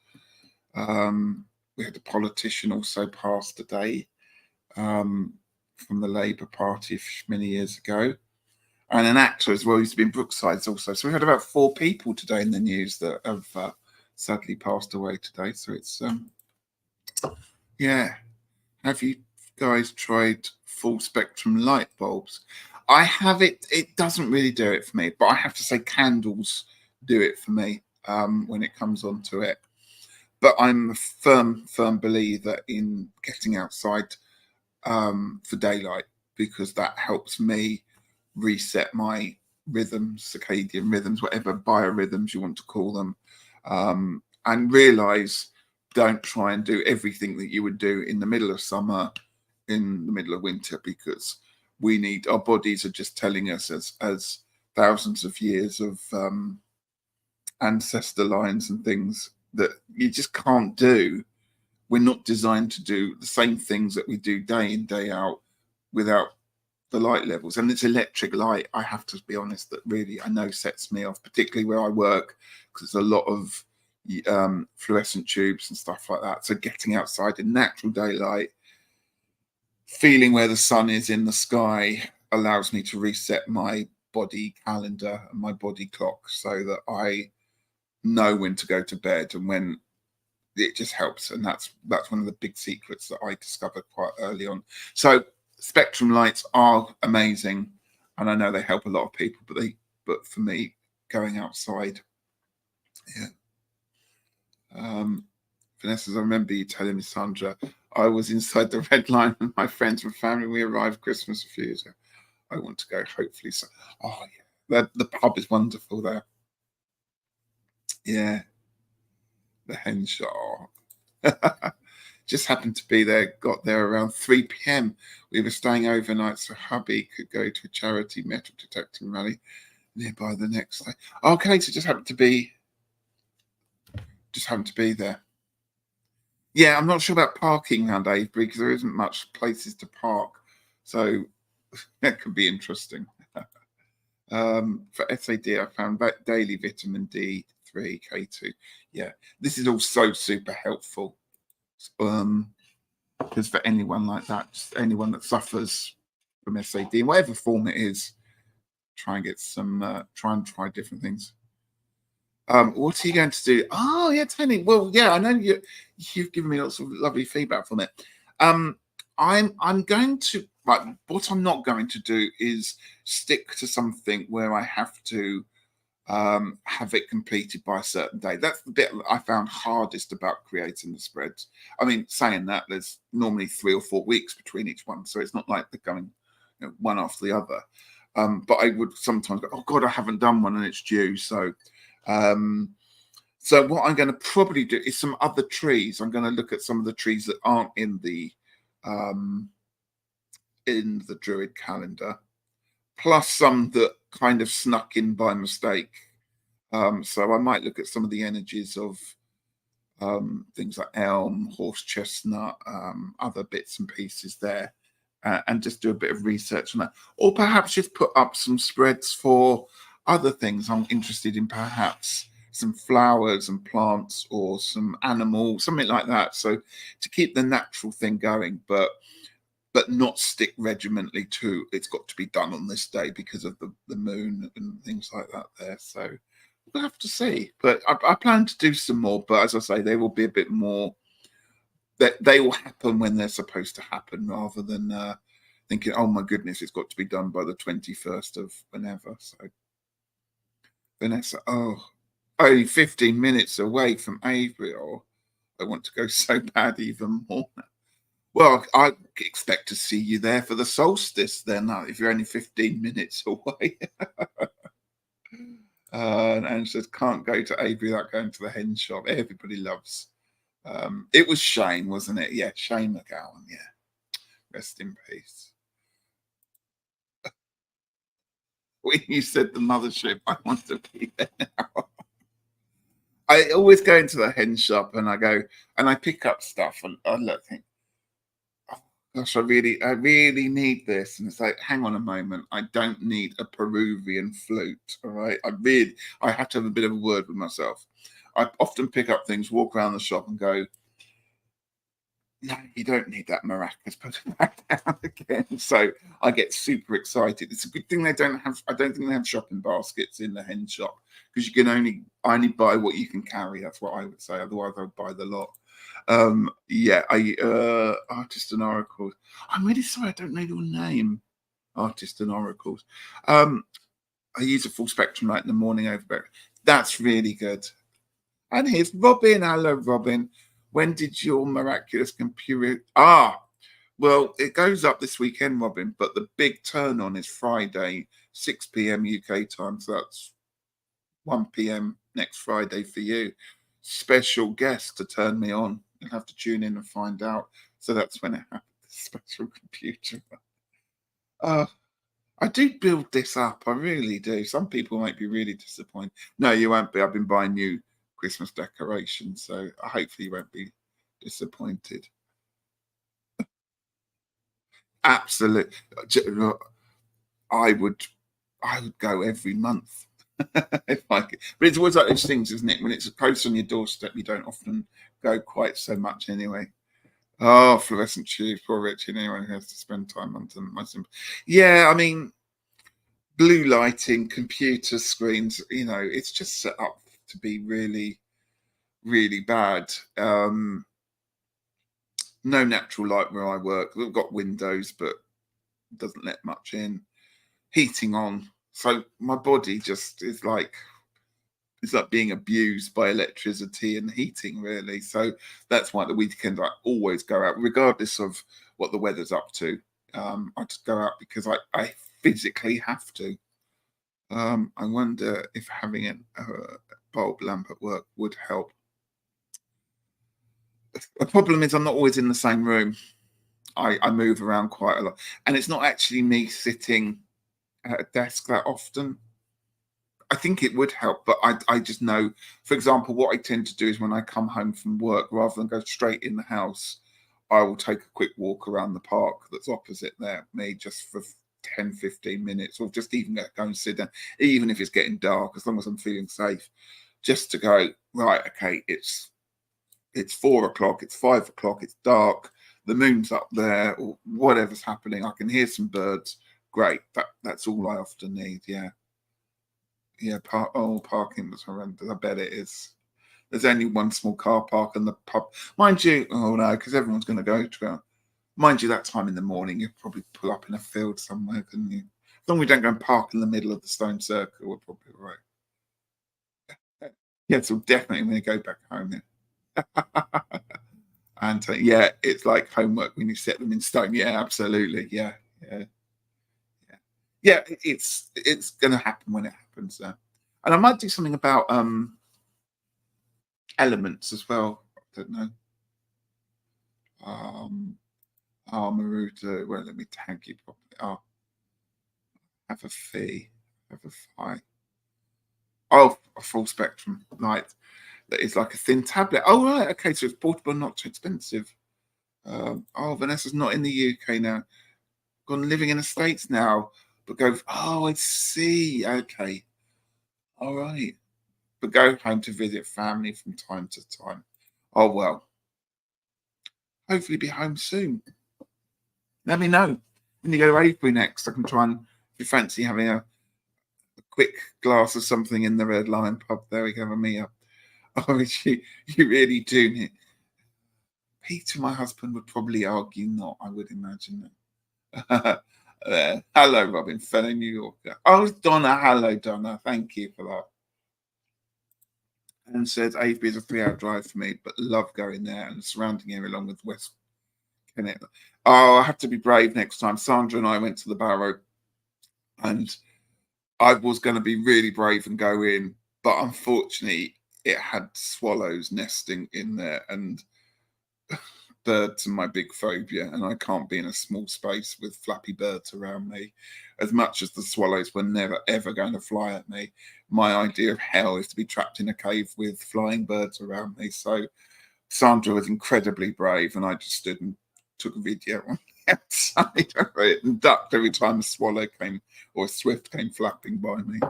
We had a politician also pass today from the Labour Party many years ago. And an actor as well, used to be in Brooksides also. So we had about 4 people today in the news that have sadly passed away today. So it's, yeah. Have you guys tried full spectrum light bulbs? I have it. It doesn't really do it for me, but I have to say candles do it for me when it comes onto it. But I'm a firm believer in getting outside for daylight, because that helps me reset my rhythms, circadian rhythms, whatever biorhythms you want to call them, and realize, don't try and do everything that you would do in the middle of summer, in the middle of winter, because our bodies are just telling us, as thousands of years of ancestor lines and things that you just can't do. We're not designed to do the same things that we do day in, day out without the light levels. And it's electric light, I have to be honest, that really I know sets me off, particularly where I work, because there's a lot of fluorescent tubes and stuff like that. So getting outside in natural daylight, feeling where the sun is in the sky, allows me to reset my body calendar and my body clock, so that I know when to go to bed, and when it just helps. And that's one of the big secrets that I discovered quite early on. So spectrum lights are amazing, and I know they help a lot of people, but for me, going outside, yeah. Vanessa, I remember you telling me, Sandra, I was inside the Red Lion with my friends and family. We arrived Christmas a few years ago. I want to go, hopefully. So, oh yeah, the pub is wonderful there. Yeah, the hen shop. Just happened to be there, got there around 3 p.m. We were staying overnight so hubby could go to a charity metal detecting rally nearby the next day. Okay, so just happened to be there. Yeah, I'm not sure about parking around Avebury, because there isn't much places to park. So that could be interesting. For SAD, I found that daily vitamin D3, K2. Yeah, this is all so super helpful. Because for anyone like that, just anyone that suffers from SAD in whatever form it is, try and get some, try different things. What are you going to do? Oh yeah, Tony. Well, yeah, I know you've given me lots of lovely feedback from it. I'm going to, like, what I'm not going to do is stick to something where I have to have it completed by a certain day. That's the bit I found hardest about creating the spreads. I mean, saying that, there's normally 3 or 4 weeks between each one, so it's not like they're going one after the other. But I would sometimes go, oh God, I haven't done one and it's due. So what I'm going to probably do is some other trees. I'm going to look at some of the trees that aren't um, in the Druid calendar, plus some that kind of snuck in by mistake. So I might look at some of the energies of things like elm, horse chestnut, other bits and pieces there, and just do a bit of research on that. Or perhaps just put up some spreads for other things I'm interested in, perhaps some flowers and plants or some animals, something like that. So to keep the natural thing going, but not stick regimentally to it's got to be done on this day because of the moon and things like that there. So we'll have to see. But I plan to do some more, but as I say, they will be a bit more that they will happen when they're supposed to happen rather than thinking, oh my goodness, it's got to be done by the 21st of whenever. So Vanessa, oh, only 15 minutes away from Avery. Oh, I want to go so bad even more. Well, I expect to see you there for the solstice then, if you're only 15 minutes away. And says, can't go to Avery without going to the hen shop. Everybody loves. It was Shane, wasn't it? Yeah, Shane McGowan. Yeah, rest in peace. When you said the mothership, I want to be there now. I always go into the hen shop and I go and I pick up stuff and I look, think, oh, gosh, I really need this. And it's like, hang on a moment, I don't need a Peruvian flute. All right. I have to have a bit of a word with myself. I often pick up things, walk around the shop and go, no, you don't need that maracas. Put it back down again. So I get super excited. It's a good thing I don't think they have shopping baskets in the hen shop because you can only buy what you can carry. That's what I would say. Otherwise, I would buy the lot. Artist and Oracles. I'm really sorry, I don't know your name. Artist and Oracles. I use a full spectrum light in the morning over. That's really good. And here's Robin. Hello, Robin. When did your miraculous computer? Well, it goes up this weekend, Robin, but the big turn on is Friday, 6 p.m. UK time. So that's 1 p.m. next Friday for you. Special guest to turn me on. You'll have to tune in and find out. So that's when it happens. Special computer. I do build this up. I really do. Some people might be really disappointed. No, you won't be. I've been buying new Christmas decorations, so hopefully you won't be disappointed. Absolutely. I would go every month if I could. But it's always like those things, isn't it? When it's close on your doorstep, you don't often go quite so much anyway. Oh, fluorescent tubes, poor Richie. Anyone who has to spend time on them. Yeah, I mean, blue lighting, computer screens, it's just set up to be really, really bad. No natural light where I work. We've got windows, but doesn't let much in. Heating on. So my body just is like, it's like being abused by electricity and heating, really. So that's why at the weekend I always go out, regardless of what the weather's up to. I just go out because I physically have to. I wonder if having a bulb lamp at work would help. The problem is I'm not always in the same room. I move around quite a lot. And it's not actually me sitting at a desk that often. I think it would help, but I just know, for example, what I tend to do is when I come home from work, rather than go straight in the house, I will take a quick walk around the park that's opposite there, me just for 10, 15 minutes, or just even go and sit down, even if it's getting dark, as long as I'm feeling safe, just to go, right, okay, it's 4 o'clock, it's 5 o'clock, it's dark, the moon's up there, or whatever's happening, I can hear some birds. Great. That's all I often need. Yeah. Parking was horrendous. I bet it is. There's only one small car park and the pub. Mind you, oh no, because everyone's going to go to it. Mind you, that time in the morning, you'll probably pull up in a field somewhere, couldn't you? As long as we don't go and park in the middle of the stone circle, we're probably all right. Yeah, so definitely when you go back home. Yeah. And yeah, it's like homework when you set them in stone. Yeah, absolutely. Yeah. yeah, it's going to happen when it happens. And I might do something about elements as well. I don't know. Maruta, well, let me tag you properly. Oh, have a fee, have a fi. Oh, a full spectrum light that is like a thin tablet. Oh, right, okay, so it's portable, not too expensive. Oh, Vanessa's not in the UK now. Gone living in the States now, but go. Oh, I see. Okay, all right, but go home to visit family from time to time. Oh well, hopefully be home soon. Let me know when you go to Avebury next. I can try and, if you fancy having a quick glass of something in the Red Lion pub, there we go, Mia. Oh, you really do need. Peter, my husband, would probably argue not, I would imagine. Hello, Robin, fellow New Yorker. Oh, Donna. Hello, Donna. Thank you for that. And says Avebury is a 3-hour drive for me, but love going there and the surrounding area along with West Kennet. Oh, I have to be brave next time. Sandra and I went to the Barrow, and I was going to be really brave and go in, but unfortunately, it had swallows nesting in there, and birds are my big phobia, and I can't be in a small space with flappy birds around me. As much as the swallows were never ever going to fly at me, my idea of hell is to be trapped in a cave with flying birds around me. So Sandra was incredibly brave, and I just stood and took a video on the outside of it and ducked every time a swallow came or a swift came flapping by me.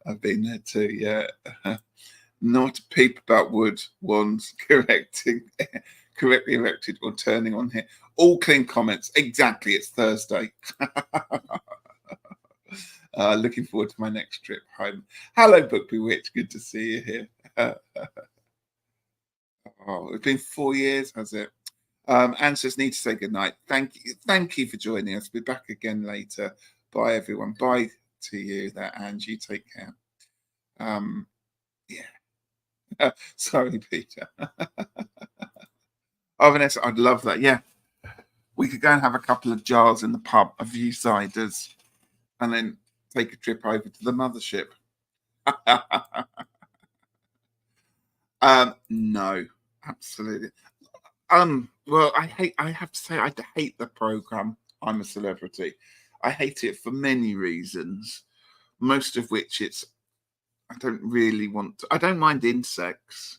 I've been there too, yeah. Not a peep about wood, wands, correctly erected or turning on here. All clean comments. Exactly, it's Thursday. Looking forward to my next trip home. Hello, Book Bewitched. Good to see you here. Oh, it's been 4 years, has it? Anne says, need to say goodnight. Thank you for joining us. We'll be back again later. Bye, everyone. Bye to you there, Angie. Take care. Yeah. Sorry, Peter. Oh, Vanessa, I'd love that. Yeah. We could go and have a couple of jars in the pub, a few ciders, and then take a trip over to the mothership. No, absolutely. Well, I have to say, I hate the program I'm a Celebrity. I hate it for many reasons, most of which I don't really want to. I don't mind insects.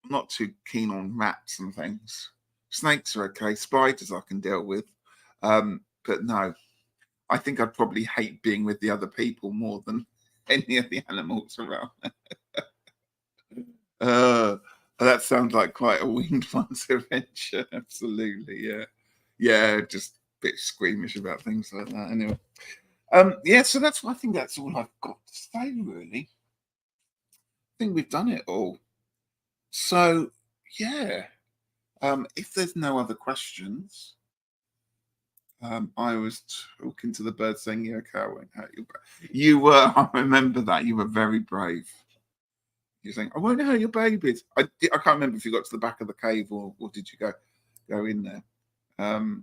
I'm not too keen on rats and things. Snakes are okay. Spiders I can deal with. But no, I think I'd probably hate being with the other people more than any of the animals around. That sounds like quite a winged one's adventure. Absolutely, yeah. Yeah, just a bit squeamish about things like that. Anyway. Yeah, so I think that's all I've got to say, really. I think we've done it all. So yeah. If there's no other questions, I was talking to the bird saying, "Yeah, okay, I won't hurt you." You were. I remember that you were very brave. You're saying, "I won't hurt your babies." I can't remember if you got to the back of the cave or did you go in there,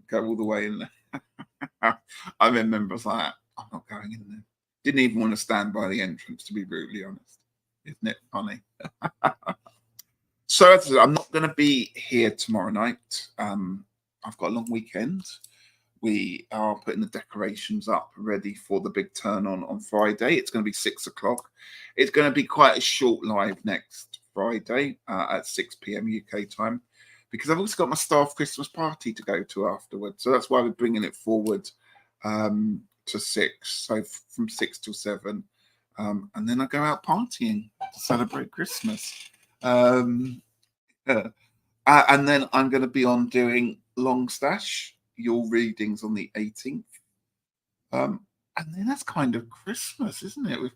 go all the way in there. I remember I was like, "I'm not going in there." Didn't even want to stand by the entrance, to be brutally honest. Isn't it funny? So I'm not going to be here tomorrow night. I've got a long weekend. We are putting the decorations up ready for the big turn on Friday. It's going to be 6 o'clock. It's going to be quite a short live next Friday at 6 p.m. UK time, because I've also got my staff Christmas party to go to afterwards. So that's why we're bringing it forward to 6. So from 6 till 7. And then I go out partying to celebrate Christmas. And then I'm going to be on doing Longstash, your readings on the 18th. And then that's kind of Christmas, isn't it? We're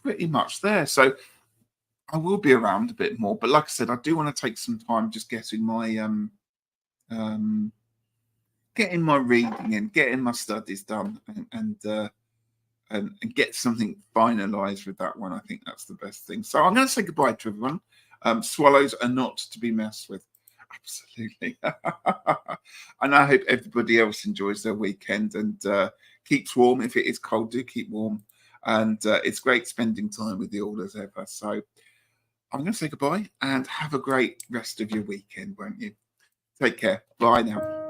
pretty much there. So I will be around a bit more. But like I said, I do want to take some time just getting my reading and getting my studies done and get something finalized with that one. I think that's the best thing. So I'm going to say goodbye to everyone. Swallows are not to be messed with. Absolutely. And I hope everybody else enjoys their weekend and keeps warm. If it is cold, do keep warm. And it's great spending time with you all as ever. So I'm going to say goodbye and have a great rest of your weekend, won't you? Take care. Bye now.